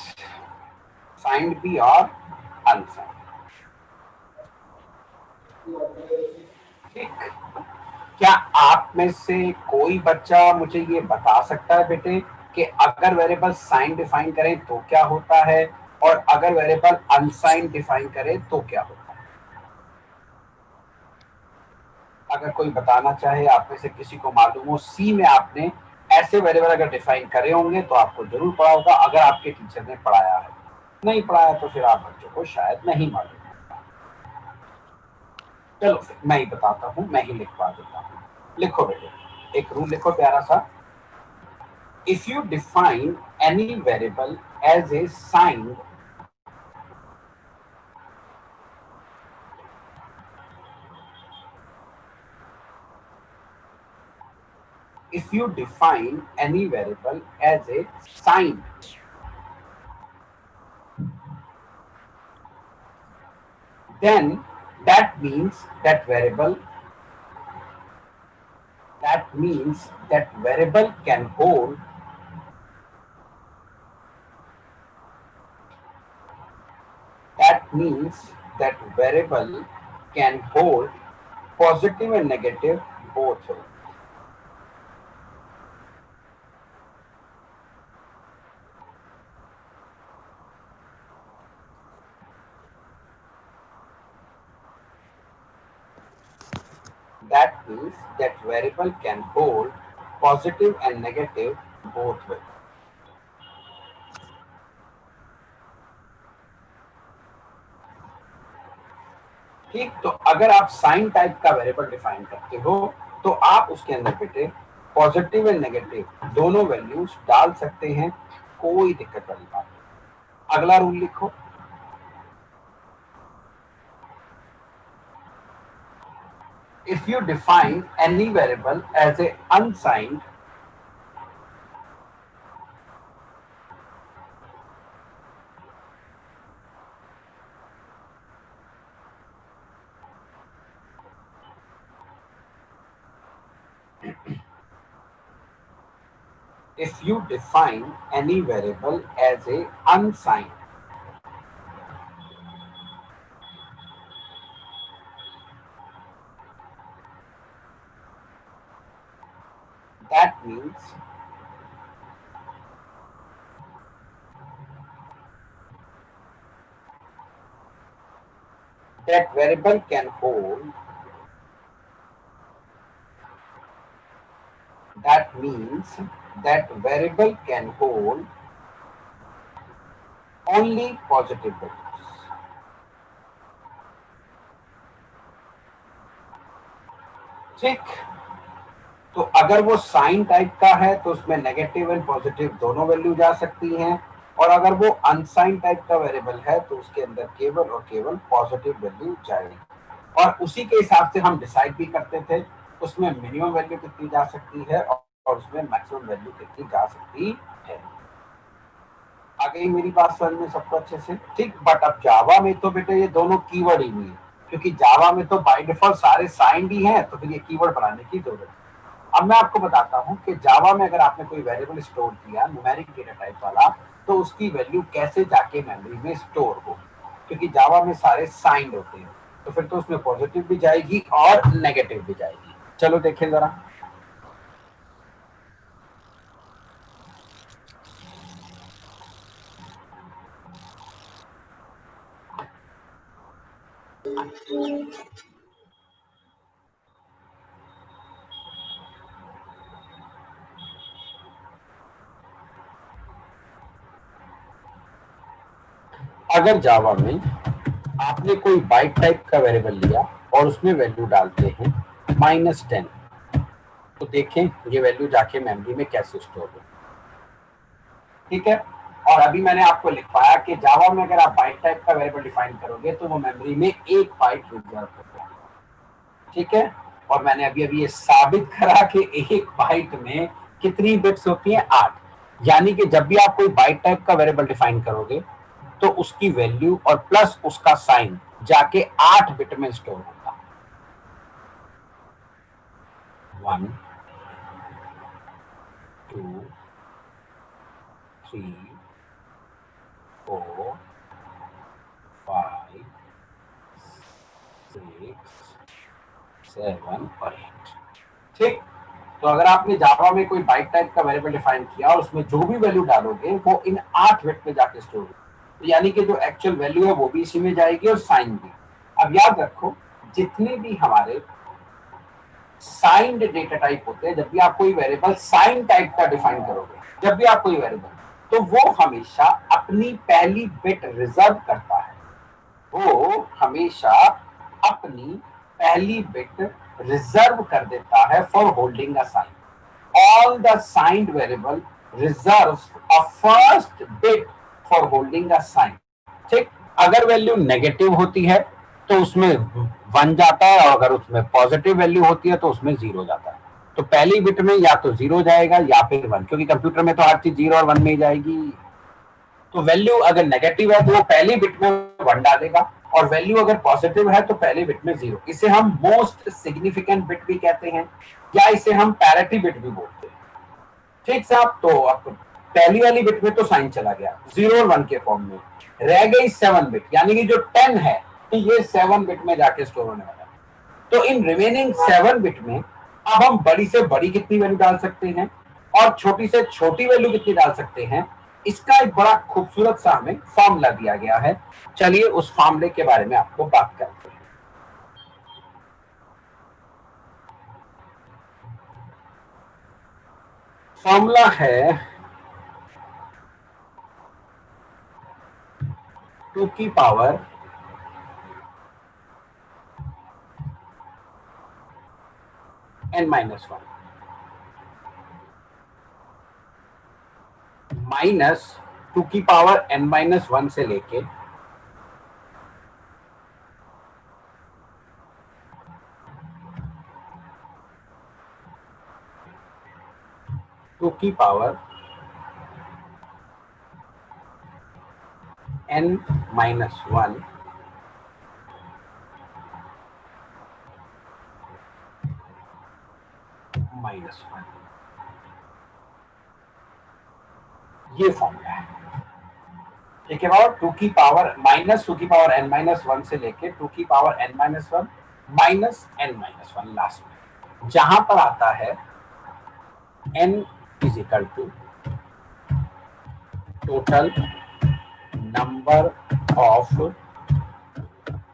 S2: signed भी और unsigned। ठीक, क्या आप में से कोई बच्चा मुझे ये बता सकता है बेटे कि अगर वेरिएबल साइन डिफाइन करें तो क्या होता है और अगर वेरिएबल अनसाइन डिफाइन करें तो क्या होता है? अगर कोई बताना चाहे, आप में से किसी को मालूम हो सी में आपने ऐसे वेरिएबल अगर डिफाइन करे होंगे तो आपको जरूर पढ़ा होगा, अगर आपके टीचर ने पढ़ाया है, नहीं पढ़ाया तो फिर आप बच्चों को शायद नहीं मालूम। चलो फिर मैं ही बताता हूँ, मैं ही लिखवा देता हूँ। लिखो बेटे, एक रूल लिखो प्यारा सा। If you define any variable as a sign, if you define any variable as a sign, then that means that variable can hold that variable can hold positive and negative both ways. That means that variable can hold positive and negative both ways. ठीक, तो अगर आप sign type का variable define करते हो तो आप उसके अंदर बेटे पॉजिटिव एंड नेगेटिव दोनों वैल्यूज डाल सकते हैं, कोई दिक्कत वाली बात नहीं। अगला रूल लिखो, if you define any variable as a unsigned, if you define any variable as a unsigned, that means that variable can hold, that means that variable can hold only positive values. ठीक, तो अगर वो sign type का है तो उसमें negative and positive दोनों value जा सकती हैं, और अगर वो अनसाइन टाइप का वेरिएबल है तो उसके अंदर केवल और केवल पॉजिटिव वैल्यू जाएगी। और उसी के हिसाब से हम डिसाइड भी करते थे उसमें मिनिमम वैल्यू कितनी जा सकती है और उसमें मैक्सिमम वैल्यू कितनी जा सकती है। आ गई मेरी बात समझ में सबको अच्छे से? ठीक, बट अब जावा में तो बेटे ये दोनों कीवर्ड ही नहीं है, क्योंकि जावा में तो बाय डिफॉल्ट सारे साइंड ही हैं, तो फिर ये कीवर्ड बनाने की जरूरत है। अब मैं आपको बताता हूं कि जावा में अगर आपने कोई वेरिएबल स्टोर किया न्यूमेरिक डेटा टाइप वाला, तो उसकी वैल्यू कैसे जाके मेमोरी में स्टोर हो, क्योंकि जावा में सारे साइंड होते हैं, तो फिर तो उसमें पॉजिटिव भी जाएगी और नेगेटिव भी जाएगी। चलो देखें जरा। अगर जावा में आपने कोई बाइट टाइप का वेरिएबल लिया और उसमें वैल्यू डालते हैं -10, तो देखें ये वैल्यू जाके मेमोरी में कैसे स्टोर हो। ठीक है, और अभी मैंने आपको लिखवाया कि जावा में अगर आप बाइट टाइप का वेरिएबल डिफाइन करोगे तो वो मेमोरी में 1 बाइट रिजर्व होता है। ठीक है, और मैंने अभी अभी ये साबित करा कि 1 बाइट में कितनी बिट्स होती हैं? 8। यानी कि जब भी आप कोई बाइट टाइप का वेरिएबल डिफाइन करोगे तो उसकी वैल्यू और प्लस उसका साइन जाके 8 बिट में स्टोर होगा। 1 2 3 4 5 6 7 और 8। ठीक, तो अगर आपने जावा में कोई बाइट टाइप का वेरिएबल डिफाइन किया और उसमें जो भी वैल्यू डालोगे वो इन 8 बिट में जाके स्टोर होगी, तो यानी कि जो एक्चुअल वैल्यू है वो भी इसी में जाएगी और साइन भी। अब याद रखो, जितने भी हमारे साइंड डेटा टाइप होते हैं, जब भी आप कोई वेरिएबल साइन टाइप का डिफाइन करोगे, जब भी आप कोई वेरिएबल, तो वो हमेशा अपनी पहली बिट रिजर्व करता है, वो हमेशा अपनी पहली बिट रिजर्व कर देता है for holding a sign. All the signed variable reserves a first bit for holding a sign. ठीक, अगर वैल्यू नेगेटिव होती है तो उसमें 1 जाता है, और अगर उसमें पॉजिटिव वैल्यू होती है तो उसमें 0 जाता है. तो पहली बिट में या तो 0 जाएगा या फिर 1, क्योंकि कंप्यूटर में तो हर चीज 0 और 1 में ही जाएगी. तो वैल्यू अगर नेगेटिव है तो वो पहली बिट में 1 डालेगा, और वैल्यू अगर पॉजिटिव है तो पहली बिट में 0. इसे हम मोस्ट सिग्निफिकेंट बिट भी कहते हैं, या इसे हम पैरिटी बिट भी बोलते हैं. ठीक साहब, तो अब पहली वाली बिट में तो साइन चला गया 0 और 1 के फॉर्म में, रह गई 7 बिट, यानी कि जो 10 है ये 7 बिट में जाके स्टोर होने वाला है. तो इन रिमेनिंग 7 बिट में अब हम बड़ी से बड़ी कितनी वैल्यू डाल सकते हैं और छोटी से छोटी वैल्यू कितनी डाल सकते हैं, इसका एक बड़ा खूबसूरत सा हमें फॉर्मूला दिया गया है. चलिए उस फॉर्मूले के बारे में आपको बात करते हैं. फॉर्मूला है 2 की पावर n-1 माइनस 2 की पावर n-1 से लेके 2 की पावर n-1 -1, ये फॉर्मूला है. ठीक है बाबा, 2 की पावर माइनस 2 की पावर n-1 से लेके 2 की power n-1 minus n-1 last में, जहां पर आता है n is equal to total number of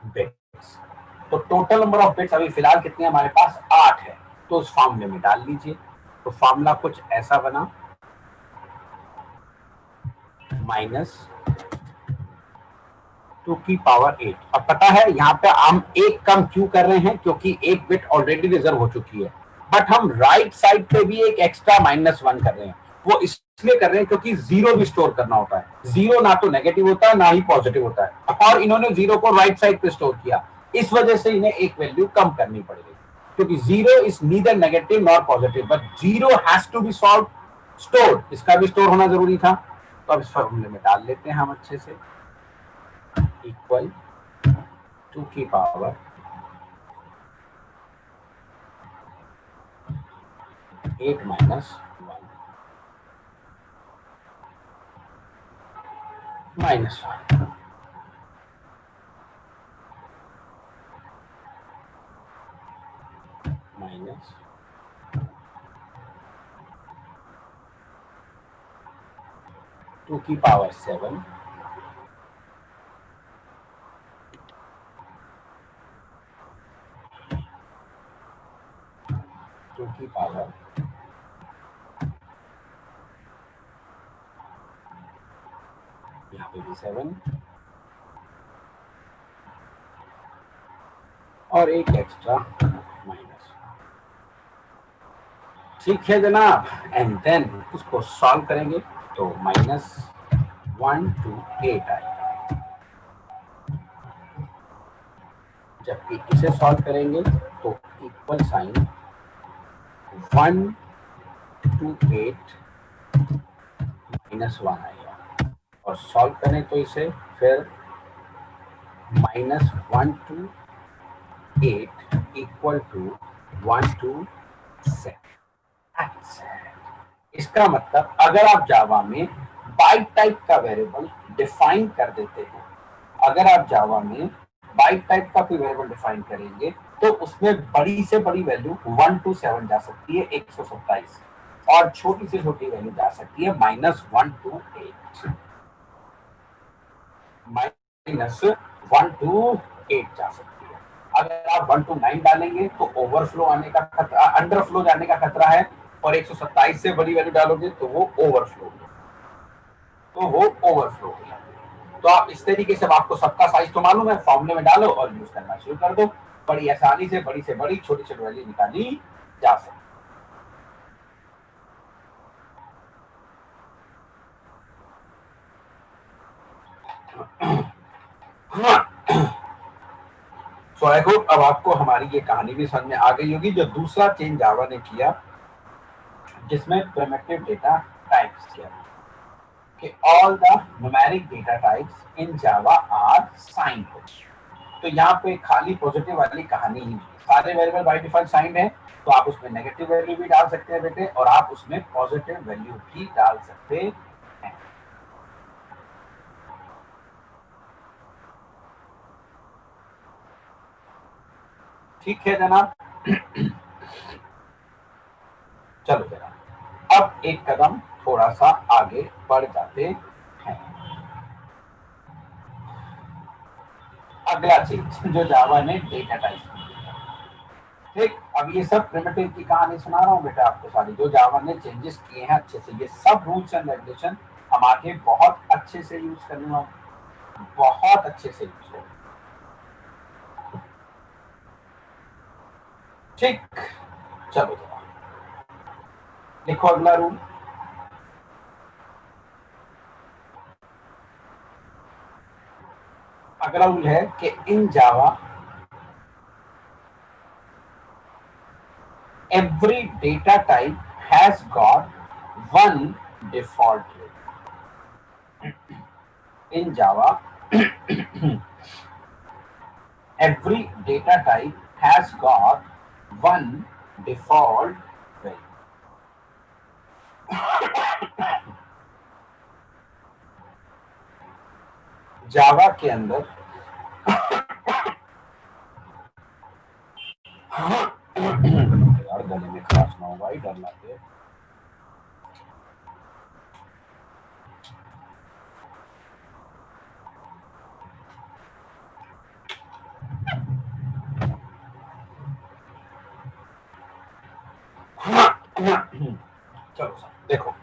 S2: bits. तो टोटल नंबर ऑफ बिट्स अभी फिलहाल कितने हमारे पास 8 है, तो उस फॉर्मूले में डाल लीजिए. तो फॉर्मूला कुछ ऐसा बना, माइनस 2 की पावर 8. अब पता है यहाँ पे हम एक कम क्यों कर रहे हैं, क्योंकि एक बिट ऑलरेडी रिजर्व हो चुकी है, बट हम राइट साइड पे भी एक एक्स्ट्रा -1 कर रहे हैं. वो इसलिए कर रहे हैं क्योंकि 0 भी स्टोर करना होता है. 0 ना तो नेगेटिव होता है ना ही पॉजिटिव होता है, और इन्होंने 0 को राइट साइड पे स्टोर किया, इस वजह से इन्हें एक वैल्यू कम करनी पड़ गई, क्योंकि 0 is neither negative nor positive, but 0 has to be solve store, इसका भी स्टोर होना जरूरी था. तो अब इस फॉर्मूले में डाल लेते हैं हम अच्छे से, इक्वल 2 की पावर -8 -1 -1 माइनस 2 की पावर 7 2 की पावर यहाँ पे भी 7 और एक एक्स्ट्रा माइनस. ठीक है जनाब, एंड देन उसको सॉल्व करेंगे तो -1 to 8 आएगा, जबकि इसे सॉल्व करेंगे तो इक्वल साइन 1 to 8 -1 आएगा, और सॉल्व करें तो इसे फिर -1 to 8 इक्वल टू 1 to 7. इसका मतलब अगर आप जावा में बाइट टाइप का वेरिएबल डिफाइन कर देते हैं, अगर आप जावा में बाइट टाइप का कोई वेरिएबल डिफाइन करेंगे तो उसमें बड़ी से बड़ी वैल्यू 1 to 7 जा सकती है 127, और छोटी से छोटी वैल्यू जा सकती है -1 to 8, -1 to 8 जा सकती है. अगर आप 1 to 9 डालेंगे तो ओवरफ्लो आने का खतरा, अंडरफ्लो जाने का खतरा है, और 127 से बड़ी वैल्यू डालोगे तो वो ओवरफ्लो हो जाएगी. तो आप इस तरीके से, आपको सबका साइज तो मालूम है, फॉर्मूले में डालो और यूज करना शुरू कर दो. बड़ी आसानी से बड़ी छोटी छोटी वैल्यू निकाली जा सकती। सो आई होप अब आपको हमारी ये कहानी भी समझ में आ गई होगी। जो दूसरा चेंज जावा ने किया जिसमें प्रिमिटिव डेटा टाइप्स किया कि all the numeric data types in Java are signed. तो यहाँ पे खाली पॉजिटिव वाली कहानी ही नहीं, सारे वेरिएबल बाय डिफॉल्ट साइंड है, तो आप उसमें नेगेटिव वैल्यू भी डाल सकते हैं बेटे, और आप उसमें पॉजिटिव वैल्यू भी डाल सकते हैं। ठीक है जनाब। चलो जनाब अब एक कदम थोड़ा सा आगे बढ़ जाते हैं। अगला चीज जो जावा ने डेटा टाइप, ठीक, अब ये सब प्रिमिटिव की कहानी सुना रहा हूँ बेटा आपको सारी, जो जावा ने चेंजेस किए हैं अच्छे से। ये सब रूल्स एंड रेगुलेशन हम आगे बहुत अच्छे से यूज करने वाले, बहुत अच्छे से यूज करेंगे। ठीक, चलो जरा लिखो अगला रूल। अगला रूल है कि in Java every data type has got one default value. In Java, every data type has got one default value. जावा के अंदर यार गले में खराश ना हो भाई, डर लगता है। चलो सर देखो,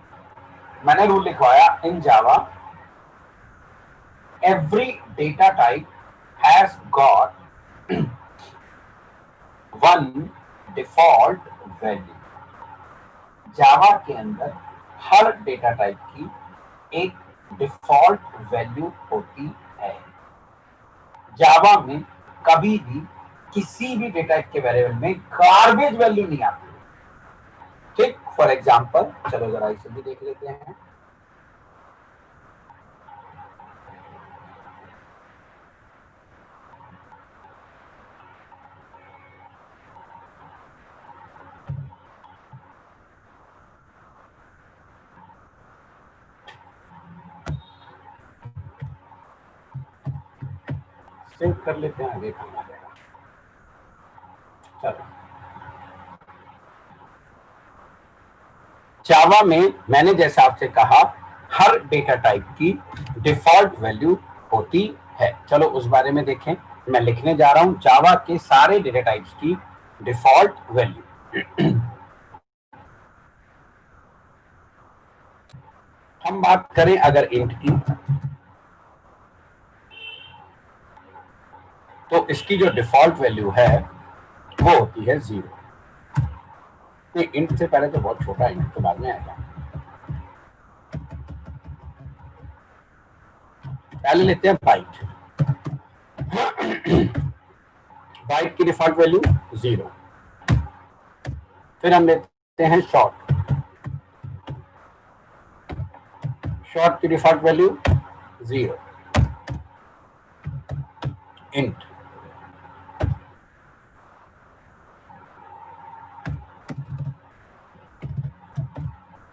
S2: मैंने रूल लिखवाया in Java every data type has got one default value. Java के अंदर हर डेटा टाइप की एक डिफॉल्ट वैल्यू होती है। जावा में कभी भी किसी भी डेटा टाइप के वेरिएबल में गार्बेज वैल्यू नहीं आती। ठीक, फॉर एग्जांपल चलो जरा इसे भी देख लेते हैं। सेव कर लेते हैं, आगे काम आ जाएगा। चलो जावा में मैंने जैसा आपसे कहा हर डेटा टाइप की डिफॉल्ट वैल्यू होती है। चलो उस बारे में देखें, मैं लिखने जा रहा हूं जावा के सारे डेटा टाइप्स की डिफॉल्ट वैल्यू। हम बात करें अगर इंट की, तो इसकी जो डिफॉल्ट वैल्यू है वो होती है 0। इंट से पहले तो बहुत छोटा है, इंट तो बाद में आएगा। पहले लेते हैं बाइट। बाइट की डिफॉल्ट वैल्यू 0। फिर हम लेते हैं शॉर्ट। शॉर्ट की डिफॉल्ट वैल्यू 0। इंट,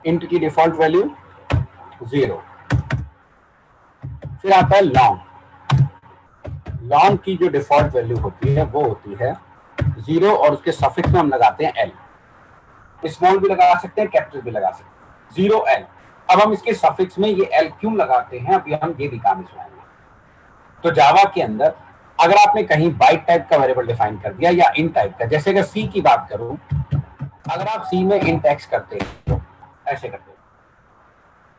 S2: इंट की डिफॉल्ट वैल्यू 0। फिर आता है लॉन्ग। लॉन्ग की जो डिफॉल्ट वैल्यू होती है वो होती है 0 और उसके सफिक्स में हम लगाते हैं एल। स्मॉल भी लगा सकते हैं, कैपिटल भी लगा सकते हैं, 0 एल। अब हम इसके सफिक्स में ये एल क्यों लगाते हैं, अभी हम ये भी काम सुनाएंगे। तो जावा के अंदर अगर आपने कहीं बाइट टाइप का वेरिएबल डिफाइन कर दिया या इन टाइप का, जैसे अगर सी की बात करूं, अगर आप सी में इन टेक्स्ट करते हैं तो ऐसे करते हैं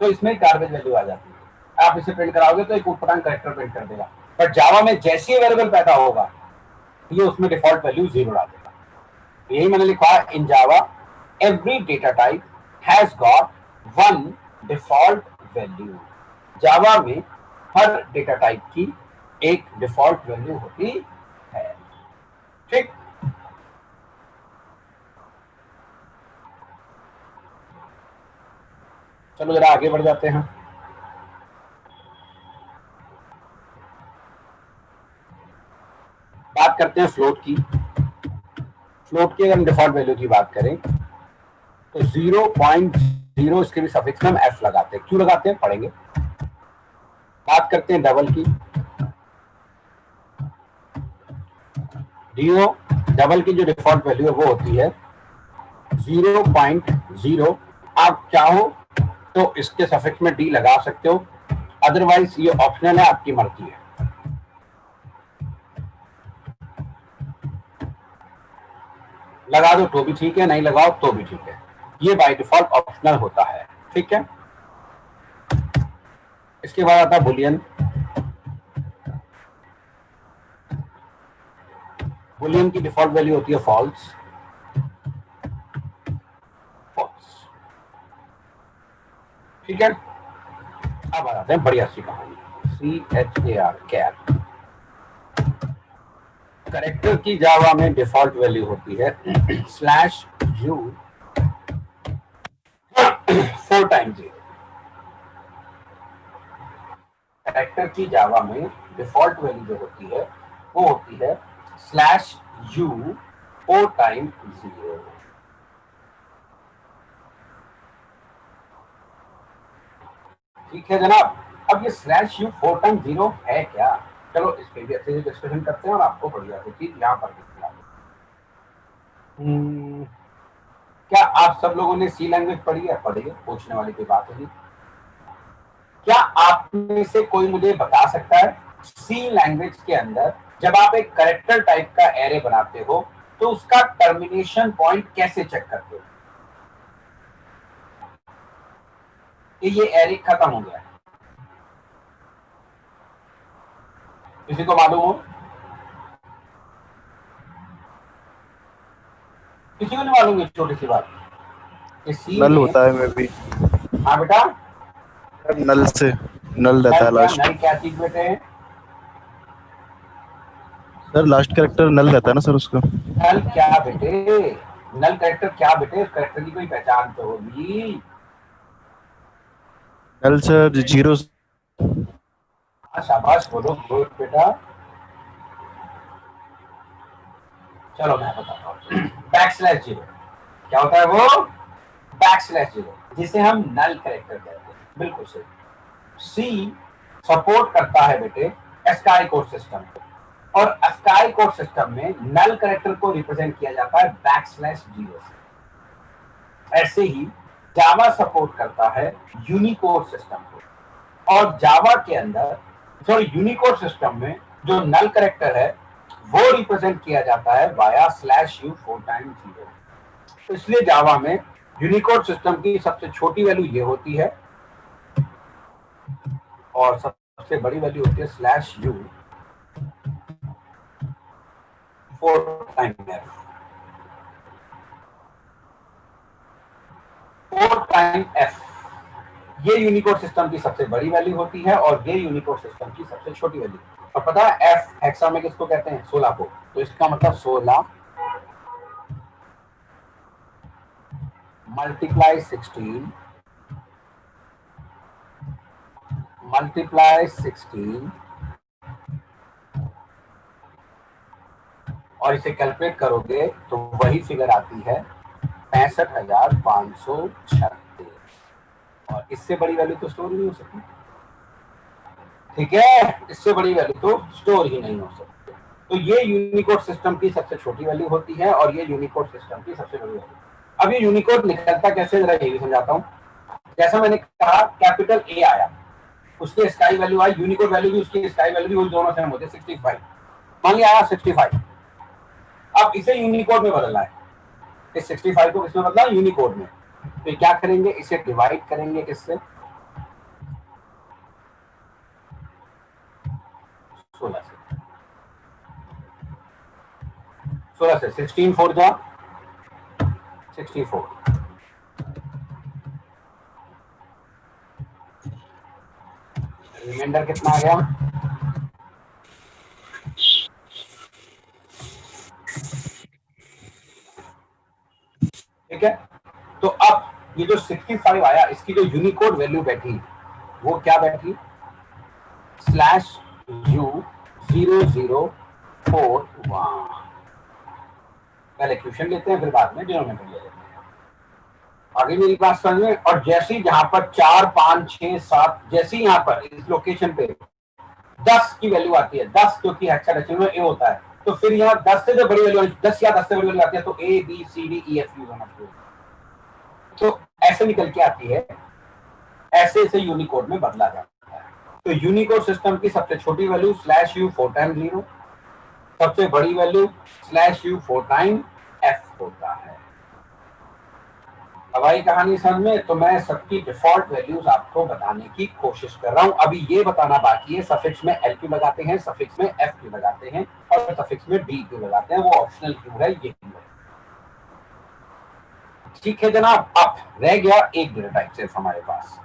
S2: तो इसमें गार्बेज वैल्यू आ जाती है। आप इसे प्रिंट कराओगे तो एक ऊटपटांग कैरेक्टर प्रिंट कर देगा। बट जावा में जैसे ही वेरिएबल पैदा होगा ये उसमें डिफॉल्ट वैल्यू 0 डाल देगा। यही मैंने लिखा in Java every data type has got one default value. Java में हर डेटा टाइप की एक डिफॉल्ट वैल्यू होती है। ठीक, चलो जरा आगे बढ़ जाते हैं। बात करते हैं फ्लोट की। फ्लोट की अगर हम डिफॉल्ट वैल्यू की बात करें तो 0.0 इसके भी सफिक्स में हम एफ लगाते हैं। क्यों लगाते हैं पढ़ेंगे। बात करते हैं डबल की। डीओ डबल की जो डिफॉल्ट वैल्यू है वो होती है 0.0। आप चाहो तो इसके सफिक्स में डी लगा सकते हो, अदरवाइज ये ऑप्शनल है, आपकी मर्जी है। लगा दो तो भी ठीक है, नहीं लगाओ तो भी ठीक है, ये बाय डिफॉल्ट ऑप्शनल होता है। ठीक है, इसके बाद आता है बुलियन। बुलियन की डिफॉल्ट वैल्यू होती है फॉल्स। फॉल्स, ठीक है। अब आ जाते हैं बढ़िया सी कहानी, CHAR कैर। करेक्टर की जावा में डिफॉल्ट वैल्यू होती है /u 4 टाइम्स 0। करेक्टर की जावा में डिफॉल्ट वैल्यू जो होती है वो होती है /u 4 टाइम्स 0। ठीक है जनाब। अब ये /u 4 टाइम्स 0 है क्या? चलो इस पे भी अच्छे से डिस्कशन करते हैं और आपको बढ़िया सी चीज यहाँ पर दिखती है। क्या आप सब लोगों ने सी लैंग्वेज पढ़ी है? पढ़ी है, पूछने वाली कोई बात नहीं। क्या आप में से कोई मुझे बता सकता है सी लैंग्वेज के अंदर जब आप एक कैरेक्टर टाइप का एरे बनाते हो तो उसका टर्मिनेशन पॉइंट कैसे चेक करते हो? ये एरे खत्म हो गया, किसी को मालूम हो? किसी को नहीं मालूम है? छोटी सी बात,
S4: नल होता है में भी।
S2: हाँ बेटा,
S4: नल से नल रहता है लास्ट।
S2: नल क्या चीज बेटे?
S4: सर लास्ट कैरेक्टर नल रहता है ना सर उसका।
S2: नल क्या बेटे? नल कैरेक्टर क्या बेटे? उस कैरेक्टर की कोई पहचान तो होगी।
S4: नल सर 0।
S2: शाबाश, बोलो गुड बेटा। चलो मैं बताता हूँ। \0 क्या होता है? वो \0 जिसे हम नल कैरेक्टर कहते हैं। बिल्कुल सही। सी सपोर्ट करता है बेटे एस्काई कोड सिस्टम को, और एस्काई कोड सिस्टम में नल कैरेक्टर को रिप्रेजेंट किया जाता है \0 से। ऐसे ही जावा सपोर्ट करता है यूनिकोड सिस्टम को, और जावा के अंदर यूनिकोड सिस्टम में जो नल कैरेक्टर है वो रिप्रेजेंट किया जाता है वाया /u 4 टाइम्स 0। तो इसलिए जावा में यूनिकोड सिस्टम की सबसे छोटी वैल्यू ये होती है और सबसे बड़ी वैल्यू होती है /u 4 times f। 4 times f ये यूनिकोड सिस्टम की सबसे बड़ी वैल्यू होती है और ये यूनिकोड सिस्टम की सबसे छोटी वैल्यू। और पता है f हेक्सा में किसको कहते हैं? 16 को। तो इसका मतलब 16 मल्टीप्लाई 16 और इसे कैलकुलेट करोगे तो वही फिगर आती है 65,536। और इससे बड़ी वैल्यू तो स्टोर ही नहीं हो सकती। ठीक है, इससे बड़ी वैल्यू तो स्टोर ही नहीं हो सकती। तो ये यूनिकोड सिस्टम की सबसे छोटी वैल्यू होती है और ये यूनिकोड सिस्टम की सबसे बड़ी वैल्यू। अब ये यूनिकोड निकलता कैसे, जरा ये भी समझाता हूँ। जैसा मैंने कहा कैपिटल ए आया, उसकी स्काई वैल्यू आई, यूनिकोड वैल्यू भी उसकी स्काई वैल्यू भी, उस दोनों सेम होते 65। मान लिया आया 65। अब इसे यूनिकोड में बदलना है। इस 65 को किसमें बदलना? यूनिकोड में। तो क्या करेंगे? इसे डिवाइड करेंगे किससे? 16 से। 16 से 16 4 जा 64, रिमाइंडर कितना आ गया? ठीक है, तो अब ये जो 65 आया, इसकी जो यूनिकोड वैल्यू बैठी वो क्या बैठी? /U0041। पहले क्वेश्चन लेते हैं, फिर बाद में डिनोमिनेटर ले लेते हैं। आगे मेरी बात समझ में? और जैसे ही जहां पर 4 5 6 7, जैसे ही यहाँ पर इस लोकेशन पे 10 की वैल्यू आती है, 10 जो कि हेक्साडेसिमल में ए होता है, तो फिर यहाँ 10 से जो बड़ी वैल्यू 10 या 10 से बड़ी वैल्यू आती है तो A B C D E F use होना चाहिए। तो ऐसे निकल के आती है, ऐसे ऐसे यूनिकोड में बदला जाता है। तो यूनिकोड सिस्टम की सबसे छोटी वैल्यू /U 4 टाइम 0, सबसे बड़ी वैल्यू /U 4 टाइम f होता है। अब आई कहानी समझ में? तो मैं सबकी डिफॉल्ट वैल्यूज आपको बताने की कोशिश कर रहा हूं। अभी ये बताना बाकी है, सफिक्स में एल क्यों लगाते हैं, सफिक्स में एफ क्यों लगाते हैं, और सफिक्स में डी क्यों लगाते हैं, वो ऑप्शनल क्यों है, ये क्यों है। ठीक है जनाब, अब रह गया एक डेटा टाइप सिर्फ हमारे पास।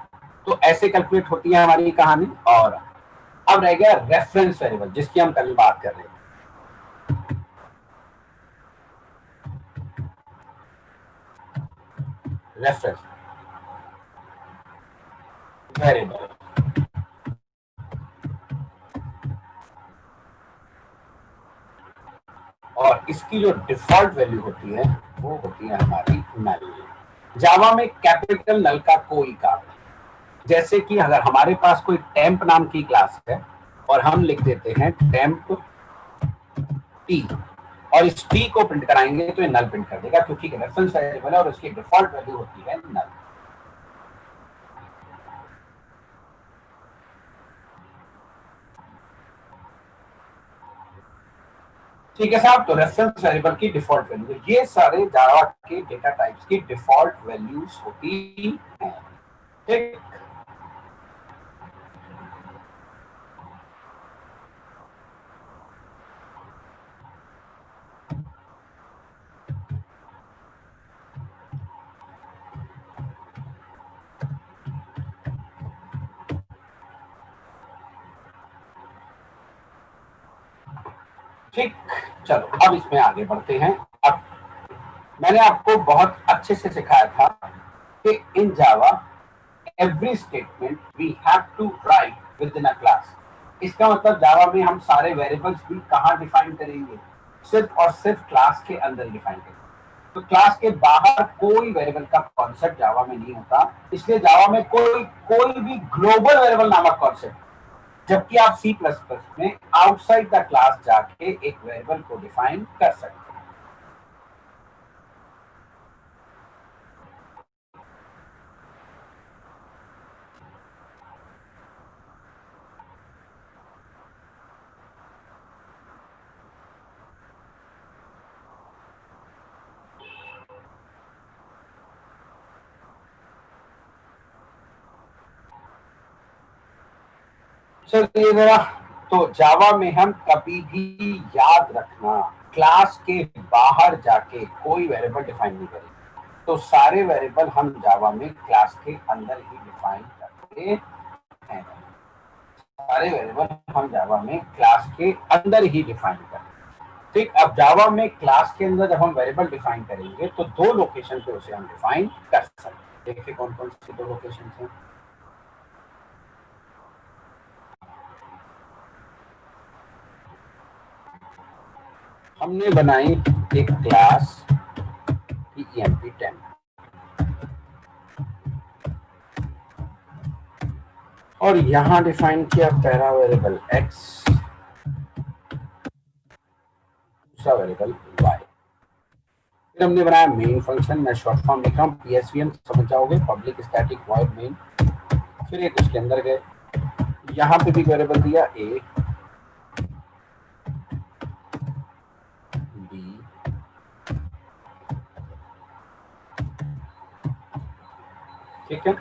S2: तो ऐसे कैलकुलेट होती है हमारी कहानी। और अब रह गया रेफरेंस वेरिएबल, जिसकी हम कल बात कर रहे हैं। रेफरेंस वेरिएबल, और इसकी जो डिफॉल्ट वैल्यू होती है वो होती है हमारी नल। जावा में कैपिटल नल का कोई काम नहीं। जैसे कि अगर हमारे पास कोई टेम्प नाम की क्लास है और हम लिख देते हैं टेम्प टी, और इस टी को प्रिंट कराएंगे तो ये नल प्रिंट कर देगा, क्योंकि रेफरेंस वेरिएबल है और इसकी डिफॉल्ट वैल्यू होती है नल। ठीक है साहब, तो रेफरेंस वेरिएबल की डिफॉल्ट वैल्यू, ये सारे जावा के डेटा टाइप्स की डिफॉल्ट वैल्यूज होती हैं। ठीक, ठीक, चलो अब इसमें आगे बढ़ते हैं। अब मैंने आपको बहुत अच्छे से सिखाया था कि in Java every statement we have to write within a class. इसका मतलब जावा में हम सारे वेरिएबल्स भी कहाँ डिफाइन करेंगे? सिर्फ और सिर्फ क्लास के अंदर डिफाइन करेंगे। तो क्लास के बाहर कोई वेरिएबल का कॉन्सेप्ट जावा में नहीं होता, इसलिए जावा में कोई भी ग्लोबल वेरिएबल नामक कॉन्सेप्ट, जबकि आप C++ में आउटसाइड द क्लास जाके एक वेरिएबल को डिफाइन कर सकते हैं। चलिए जरा, तो जावा में हम कभी भी याद रखना, क्लास के बाहर जाके कोई वेरिएबल डिफाइन नहीं करेंगे। तो सारे वेरिएबल हम जावा में क्लास के अंदर ही डिफाइन करते हैं। सारे वेरिएबल हम जावा में क्लास के अंदर ही डिफाइन करते हैं। ठीक, अब जावा में क्लास के अंदर जब हम वेरिएबल डिफाइन करेंगे तो दो लोकेशन पे उसे हम डिफाइन कर सकते हैं। देखिए कौन कौन सी दो लोकेशन हैं। हमने बनाई एक क्लास empty10, और यहां डिफाइन किया पहला वेरिएबल x, दूसरा वेरिएबल y। फिर हमने बनाया मेन फंक्शन, मैं शॉर्ट फॉर्म लिख रहा हूँ PSVM, समझ जाओगे, पब्लिक स्टैटिक वॉइड मेन। फिर एक उसके अंदर गए, यहां पे भी वेरिएबल दिया a b, ठीक है।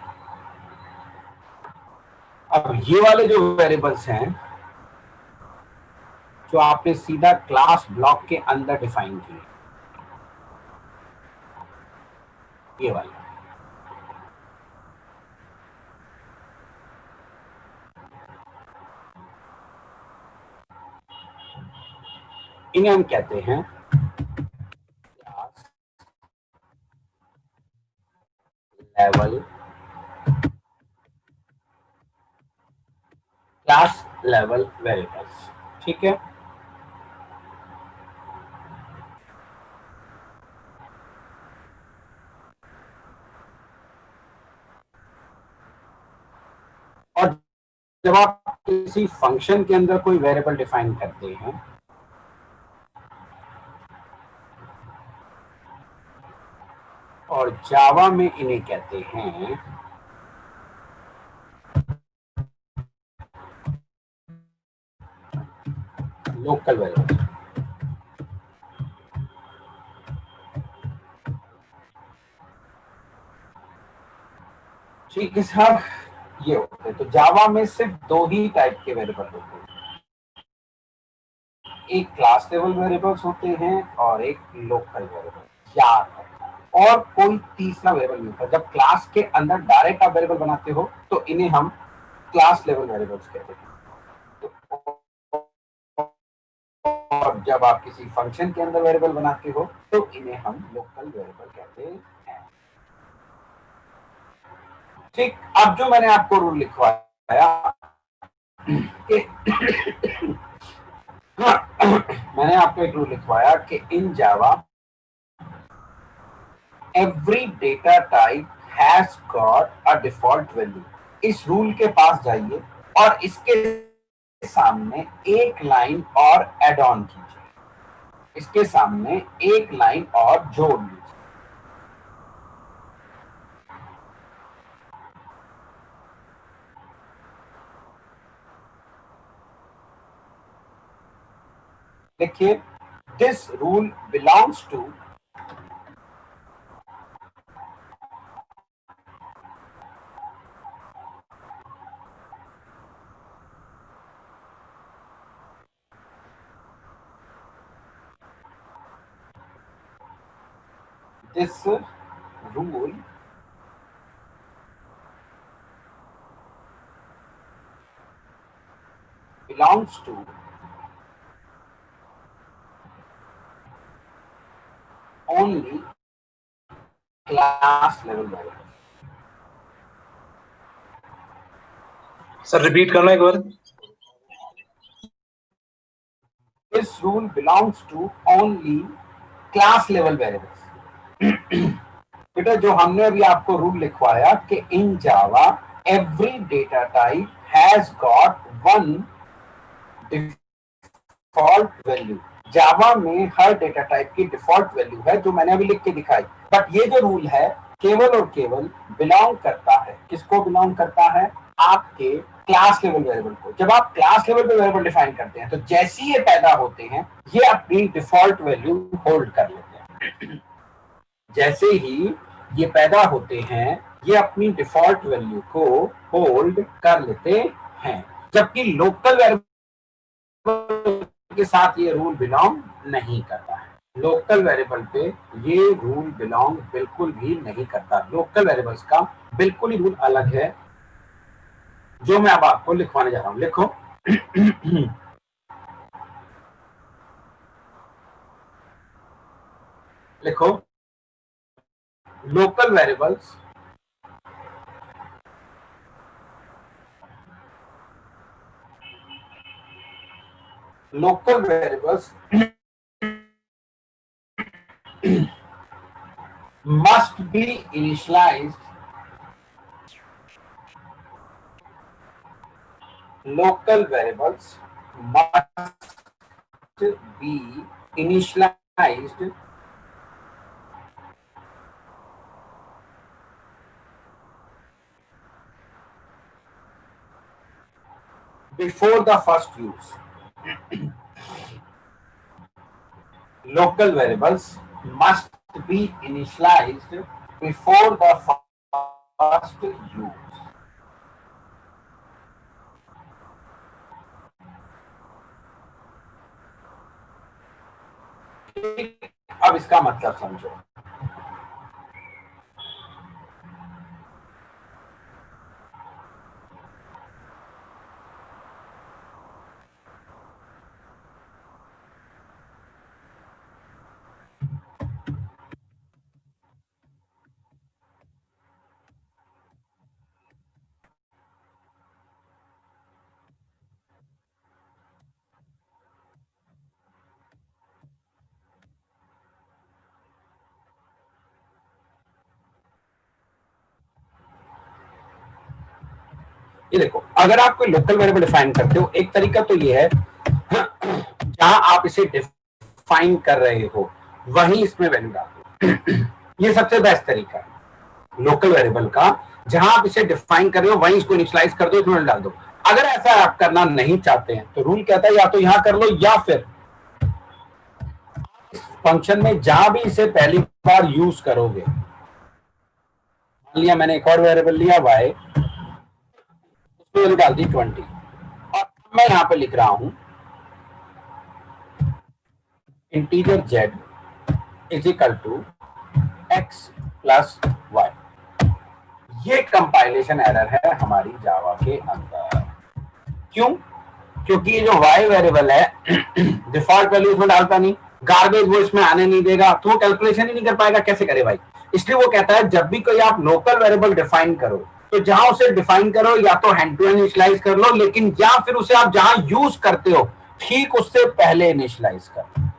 S2: अब ये वाले जो वेरिएबल्स हैं, जो आपने सीधा क्लास ब्लॉक के अंदर डिफाइन किए, ये वाले। इन्हें हम कहते हैं क्लास लेवल वेरिएबल्स। ठीक है, और जब आप किसी फंक्शन के अंदर कोई वेरिएबल डिफाइन करते हैं, और जावा में इन्हें कहते हैं लोकल वेरिएबल। ठीक है साहब, ये होते हैं। तो जावा में सिर्फ दो ही टाइप के वेरिएबल होते हैं, एक क्लास लेवल वेरिएबल्स होते हैं और एक लोकल वेरिएबल। याद रखना, और कोई तीसरा वेरिएबल नहीं होता। जब क्लास के अंदर डायरेक्ट आप वेरिएबल बनाते हो तो इन्हें हम क्लास लेवल वेरिएबल्स कहते हैं, और जब आप किसी फंक्शन के अंदर वेरिएबल बनाते हो तो इन्हें हम लोकल वेरिएबल कहते हैं। ठीक, अब जो मैंने आपको रूल लिखवाया कि मैंने आपको एक रूल लिखवाया कि in Java every data type has got a default value. इस रूल के पास जाइए और इसके सामने एक लाइन और ऐड ऑन कीजिए, इसके सामने एक लाइन और जोड़ लीजिए। देखिए, this rule belongs to this rule belongs to only class level variable।
S1: Sir repeat करना एक बार।
S2: This rule belongs to only class level variables। बेटा, जो हमने अभी आपको रूल लिखवाया कि in Java every data type has got one default value. Java में हर डेटा टाइप की डिफॉल्ट वैल्यू है, जो मैंने अभी लिख के दिखाई। बट ये जो रूल है केवल और केवल बिलोंग करता है, किसको बिलोंग करता है? आपके क्लास लेवल वेरिएबल को। जब आप क्लास लेवल पे वेरिएबल डिफाइन करते हैं तो जैसे ये पैदा होते हैं ये अपनी डिफॉल्ट वैल्यू होल्ड कर लेते हैं। जैसे ही ये पैदा होते हैं ये अपनी डिफॉल्ट वैल्यू को होल्ड कर लेते हैं, जबकि लोकल वेरिएबल के साथ ये रूल बिलोंग नहीं करता है। लोकल वेरिएबल पे ये रूल बिलोंग बिल्कुल भी नहीं करता। लोकल वेरिएबल्स का बिल्कुल ही रूल अलग है, जो मैं अब आपको लिखवाने जा रहा हूं। लिखो लिखो, local variables must be initialized local variables must be initialized before the first use। Local variables must be initialized before the first use। अब इसका मतलब समझो। ये देखो, अगर आप कोई लोकल वेरिएबल डिफाइन करते हो, एक तरीका तो ये है जहां आप इसे डिफाइन कर रहे हो वहीं इसमें वैल्यू डाल दो। ये सबसे बेस्ट तरीका है लोकल वेरिएबल का, जहां आप इसे डिफाइन कर रहे हो वहीं इसको इनिशियलाइज कर दो, इसमें डाल दो। अगर ऐसा आप करना नहीं चाहते हैं तो रूल कहता है या तो यहां कर लो, या फिर फंक्शन में जहां भी इसे पहली बार यूज करोगे, मान लिया मैंने एक और वेरिएबल लिया y, उसमें वैल्यू डाल दी 20, और मैं यहां पे लिख रहा हूं integer z is equal to x plus y। ये कंपाइलेशन एरर है हमारी जावा के अंदर। क्यों? क्योंकि ये जो y वेरिएबल है डिफॉल्ट वैल्यू इसमें डालता नहीं, गार्बेज वो इसमें आने नहीं देगा, तो वो कैलकुलेशन ही नहीं कर पाएगा, कैसे करे भाई। इसलिए वो कहता है जब भी कोई आप लोकल वेरिएबल डिफाइन करो तो जहां उसे डिफाइन करो या तो हैंड टू हैंड इनिशियलाइज कर लो, लेकिन या फिर उसे आप जहां यूज करते हो ठीक उससे पहले इनिशियलाइज कर।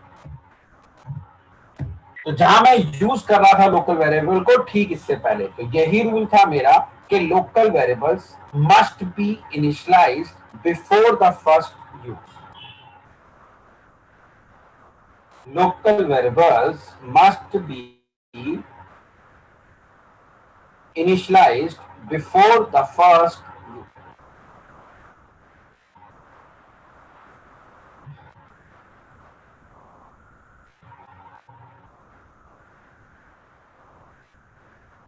S2: तो जहां मैं यूज कर रहा था लोकल वेरिएबल को ठीक इससे पहले, तो यही रूल था मेरा कि local variables must be initialised before the first use. local variables must be initialized before the first loop.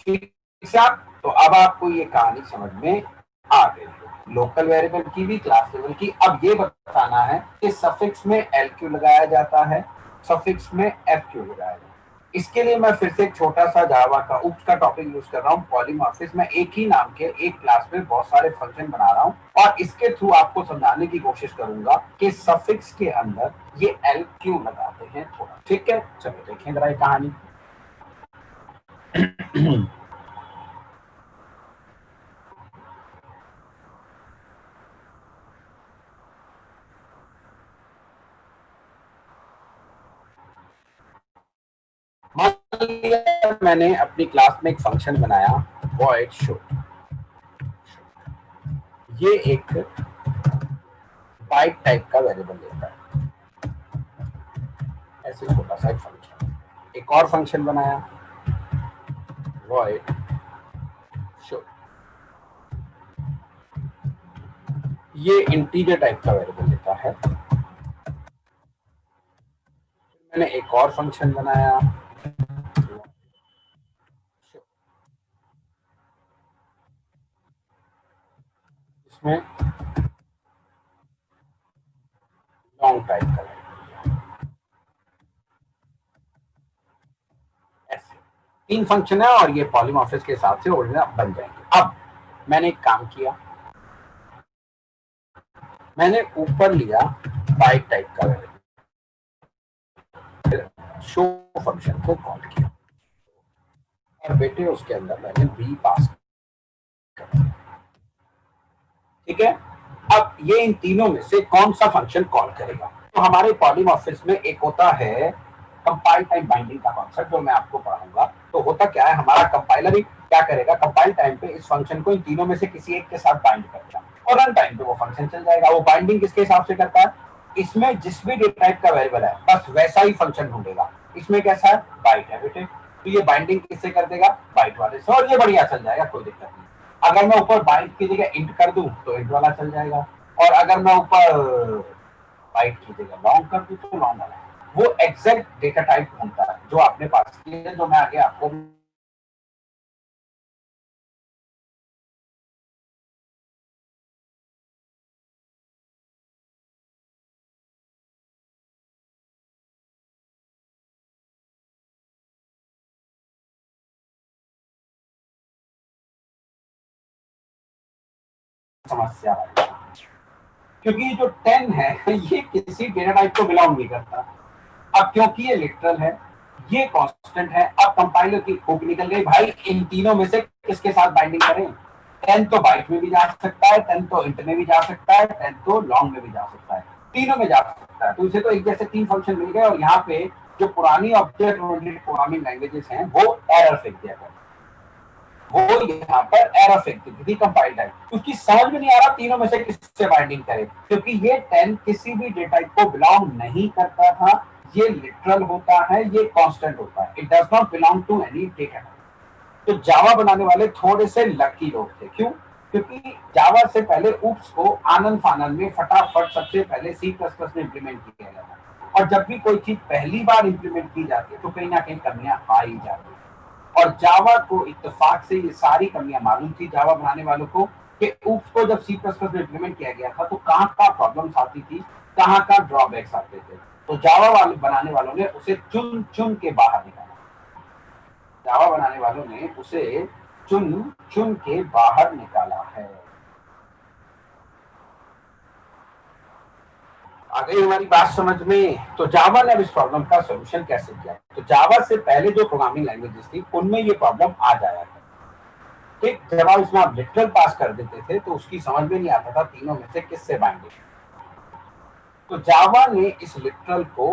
S2: ठीक है, तो अब आपको ये कहानी समझ में आ गई लोकल वेरिएबल की भी, क्लास लेवल की। अब ये बताना है कि सफिक्स में एल क्यू लगाया जाता है, सफिक्स में एफ क्यू लगाया जाता है। इसके लिए मैं फिर से एक छोटा सा जावा का उप्स का टॉपिक यूज कर रहा हूँ, पॉलीमॉर्फिज्म। मैं एक ही नाम के एक क्लास में बहुत सारे फंक्शन बना रहा हूँ और इसके थ्रू आपको समझाने की कोशिश करूंगा कि सफिक्स के अंदर ये एल क्यू लगाते हैं थोड़ा। ठीक है, चलो देखें जरा ये कहानी। मान लिया मैंने अपनी क्लास में एक फंक्शन बनाया void show। ये एक बाइट टाइप का वेरिएबल लेता है, ऐसे छोटा सा एक फंक्शन। एक और फंक्शन बनाया void show, ये इंटीजर टाइप का वेरिएबल लेता है। मैंने एक और फंक्शन बनाया इसमें लॉन्ग टाइप का वेरिएबल। ऐसे 3 फंक्शन है और ये पॉलीमॉर्फिज्म के हिसाब से ओरिजिनल बन जाएंगे। अब मैंने एक काम किया, मैंने ऊपर लिया बाइट टाइप का वेरिएबल, शो फंक्शन को कॉल किया और बेटे उसके अंदर मैंने बी पास कर दिया। ठीक है, अब ये इन तीनों में से कौन सा फंक्शन कॉल करेगा? तो हमारे पॉलीमॉर्फिज्म में एक होता है कंपाइल टाइम बाइंडिंग का कॉन्सेप्ट, जो मैं आपको पढ़ाऊंगा। तो होता क्या है, हमारा कंपाइलर क्या करेगा, कंपाइल टाइम पे इस फंक्शन को इन तीनों में से किसी एक के साथ बाइंड करेगा और रन टाइम पे वो फंक्शन चल जाएगा। वो बाइंडिंग किसके हिसाब से करता है, इसमें जिस भी डेटा टाइप का वेरिएबल है बस वैसा ही फंक्शन ढूंढेगा। इसमें कैसा है, बाइट है बेटे, तो ये बाइंडिंग किससे कर देगा, बाइट वाले से, और ये बढ़िया चल जाएगा, कोई दिक्कत नहीं। अगर मैं ऊपर बाइट की जगह इंट कर दूं तो इंट वाला चल जाएगा, और अगर मैं ऊपर बाइट की जगह लॉन्ग कर दूं तो लॉन्ग वाला। वो एग्जैक्ट डेटा टाइप ढूंढता है जो आपने पास किया है, जो मैं आगे आपको समस्या है, क्योंकि जो 10 है ये किसी डेटा टाइप को बिलोंग नहीं करता। अब क्योंकि ये लिटरल है, ये कांस्टेंट है, अब कंपाइलर की खूब निकल गई, भाई इन तीनों में से किसके साथ बाइंडिंग करें। 10 तो बाइट में भी जा सकता है, 10 तो इंट में भी जा सकता है, 10 तो लॉन्ग में भी जा सकता है, तीनों में जा सकता है। तो इसे तो एक जैसे 3 फंक्शन मिल गए, और यहाँ पे जो पुरानी ऑब्जेक्ट ओरिएंटेड प्रोग्रामिंग लैंग्वेजेस हैं वो एरर फेंक दिया गया, वो यहाँ पर एरर फेंक दी थी कंपाइल टाइप। उसकी समझ में नहीं आ रहा तीनों में से किससे बाइंडिंग करे, क्योंकि ये 10 किसी भी डेटा टाइप को बिलोंग नहीं करता था, ये लिटरल होता है, ये कांस्टेंट होता है, it does not belong to any data. तो जावा बनाने वाले थोड़े से लकी लोग थे। क्यों? क्योंकि जावा से पहले ऊप्स को आनन फानन में फटाफट सबसे पहले C++ में इंप्लीमेंट किया गया था, और जब भी कोई चीज पहली बार इंप्लीमेंट की जाती है तो कहीं ना कहीं कमियां आ ही जाती है। और जावा को इत्तेफाक से ये सारी कमियां मालूम थी जावा बनाने वालों को, कि ऊप्स को जब C++ में इंप्लीमेंट किया गया था तो कहाँ कहाँ प्रॉब्लम्स आती थी, कहाँ कहाँ ड्रॉबैक्स आते थे। तो जावा वाले बनाने वालों ने उसे चुन चुन के बाहर निकाला, जावा बनाने वालों ने उसे चुन चुन के बाहर निकाला है। आ गई हमारी बात समझ में? तो जावा ने अब इस प्रॉब्लम का सॉल्यूशन कैसे किया? तो जावा से पहले जो प्रोग्रामिंग लैंग्वेजेस थी उनमें ये प्रॉब्लम आ जाया था। ठीक, जब आप इसमें आप लिटरल पास कर देते थे तो उसकी समझ में नहीं आता था तीनों में से किससे बाइंडिंग। तो जावा ने इस लिटरल को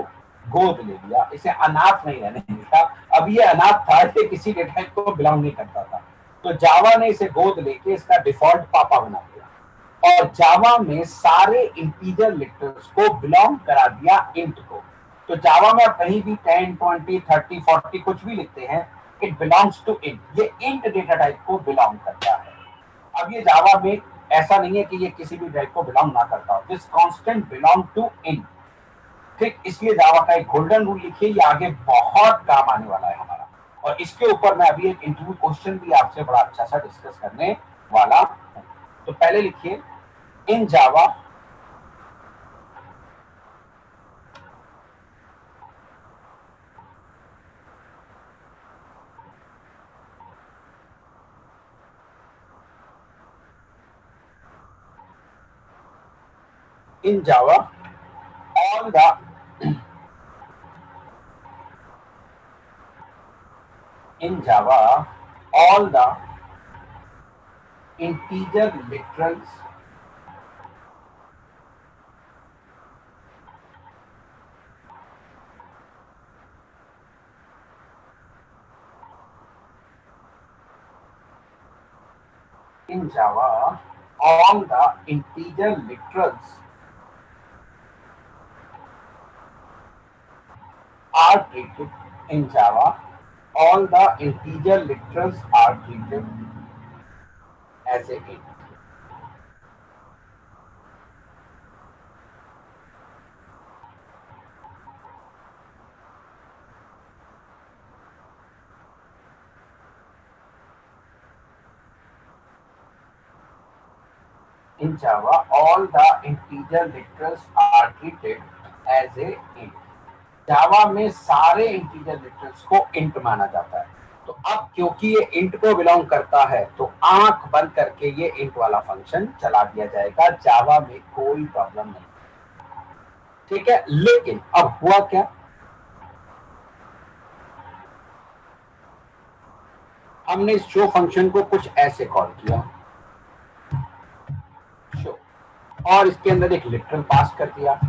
S2: गोद ले लिया, इसे अनाथ नहीं रहने दिया। अब ये अनाथ था, ये किसी डेटा टाइप को बिलोंग नहीं करता था, तो जावा ने इसे गोद लेके इसका डिफॉल्ट पापा बना दिया, और जावा में सारे इंटीजर लिटरल्स को बिलोंग करा दिया इंट को। तो जावा में आप कहीं भी 10, 20, 30, 40 कुछ भी लिखते हैं, इट बिलोंग्स टू इंट, ये इंट डेटा टाइप को बिलोंग करता है। अब ये जावा में ऐसा नहीं है कि ये किसी भी टाइप को बिलोंग ना करता हो, this constant belong to int. ठीक, इसलिए जावा का एक गोल्डन रूल लिखिए, ये आगे बहुत काम आने वाला है हमारा, और इसके ऊपर मैं अभी एक इंटरव्यू क्वेश्चन भी आपसे बड़ा अच्छा सा डिस्कस करने वाला हूं। तो पहले लिखिए इन जावा in Java all the in Java all the integer literals in Java all the integer literals are treated in Java all the integer literals are treated as a int. In Java, all the integer literals are treated as a int. जावा में सारे integer literals को int माना जाता है। तो अब क्योंकि ये इंट को बिलोंग करता है तो आंख बंद करके ये इंट वाला फंक्शन चला दिया जाएगा, जावा में कोई प्रॉब्लम नहीं। ठीक है, लेकिन अब हुआ क्या, हमने इस शो फंक्शन को कुछ ऐसे कॉल किया शो, और इसके अंदर एक लिटरल पास कर दिया,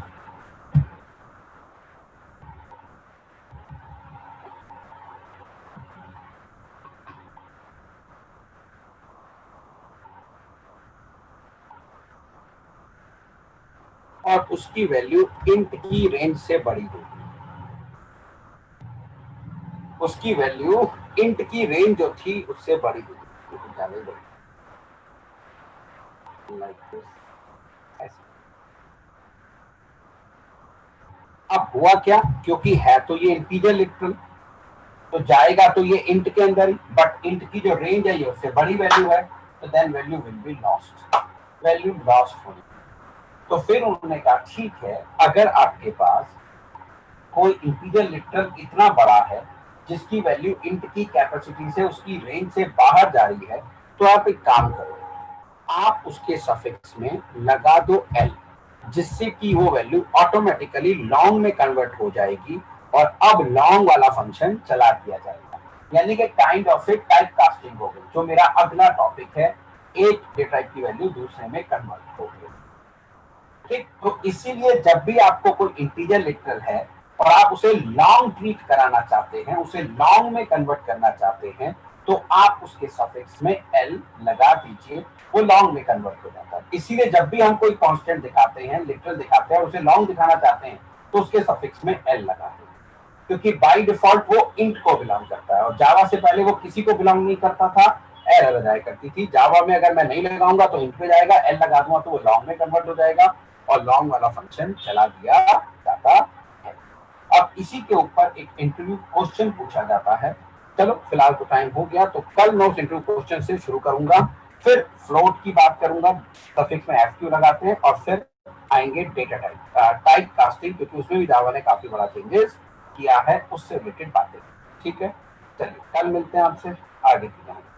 S2: और उसकी वैल्यू इंट की रेंज से बड़ी होगी, उसकी वैल्यू इंट की रेंज जो थी उससे बड़ी होगी, अब हुआ क्या, क्योंकि है तो ये इंटीजर लिटरल तो जाएगा तो ये इंट के अंदर ही, बट इंट की जो रेंज है ये उससे बड़ी वैल्यू है, तो then value will be lost, value lost होगी। तो फिर उन्होंने कहा ठीक है, अगर आपके पास कोई इंटीजर लिटरल इतना बड़ा है जिसकी वैल्यू इंट की कैपेसिटी से उसकी रेंज से बाहर जा रही है, तो आप एक काम करो, आप उसके सफिक्स में लगा दो एल, जिससे कि वो वैल्यू ऑटोमेटिकली लॉन्ग में कन्वर्ट हो जाएगी और अब लॉन्ग वाला फंक्शन चला दिया जाएगा। यानी कि kind of A type casting हो गई, जो मेरा अगला टॉपिक है, एक डेटा टाइप की वैल्यू दूसरे में कन्वर्ट हो गई। ठीक, तो इसीलिए जब भी आपको कोई इंटीजर लिटरल है और आप उसे लॉन्ग ट्रीट कराना चाहते हैं, उसे लॉन्ग में कन्वर्ट करना चाहते हैं, तो आप उसके सफिक्स में एल लगा दीजिए, वो लॉन्ग में कन्वर्ट हो जाता है। इसीलिए जब भी हम कोई कांस्टेंट दिखाते हैं, लिटरल दिखाते हैं, उसे लॉन्ग दिखाना चाहते हैं, तो उसके सफिक्स में एल लगा दें, क्योंकि बाय डिफॉल्ट वो इंट को बिलोंग करता है और जावा से पहले वो किसी को बिलोंग नहीं करता था, एरर जाया करती थी। जावा में अगर मैं नहीं लगाऊंगा तो इंट पे जाएगा, एल लगा दूंगा तो वो लॉन्ग में कन्वर्ट हो जाएगा और लॉन्ग वाला फंक्शन चला दिया जाता है। अब इसी के ऊपर एक इंटरव्यू क्वेश्चन पूछा जाता है। चलो फिलहाल तो टाइम हो गया, तो कल मैं उस इंटरव्यू क्वेश्चन से शुरू करूंगा, फिर फ्लोट की बात करूंगा, सफिक्स में एफ क्यू लगाते हैं, और फिर आएंगे डेटा टाइप कास्टिंग, क्योंकि उसमें भी जावा ने काफी बड़ा चेंजेस किया है, उससे रिलेटेड बातें। ठीक है, चलिए कल मिलते हैं आपसे आगे की जाएंगे।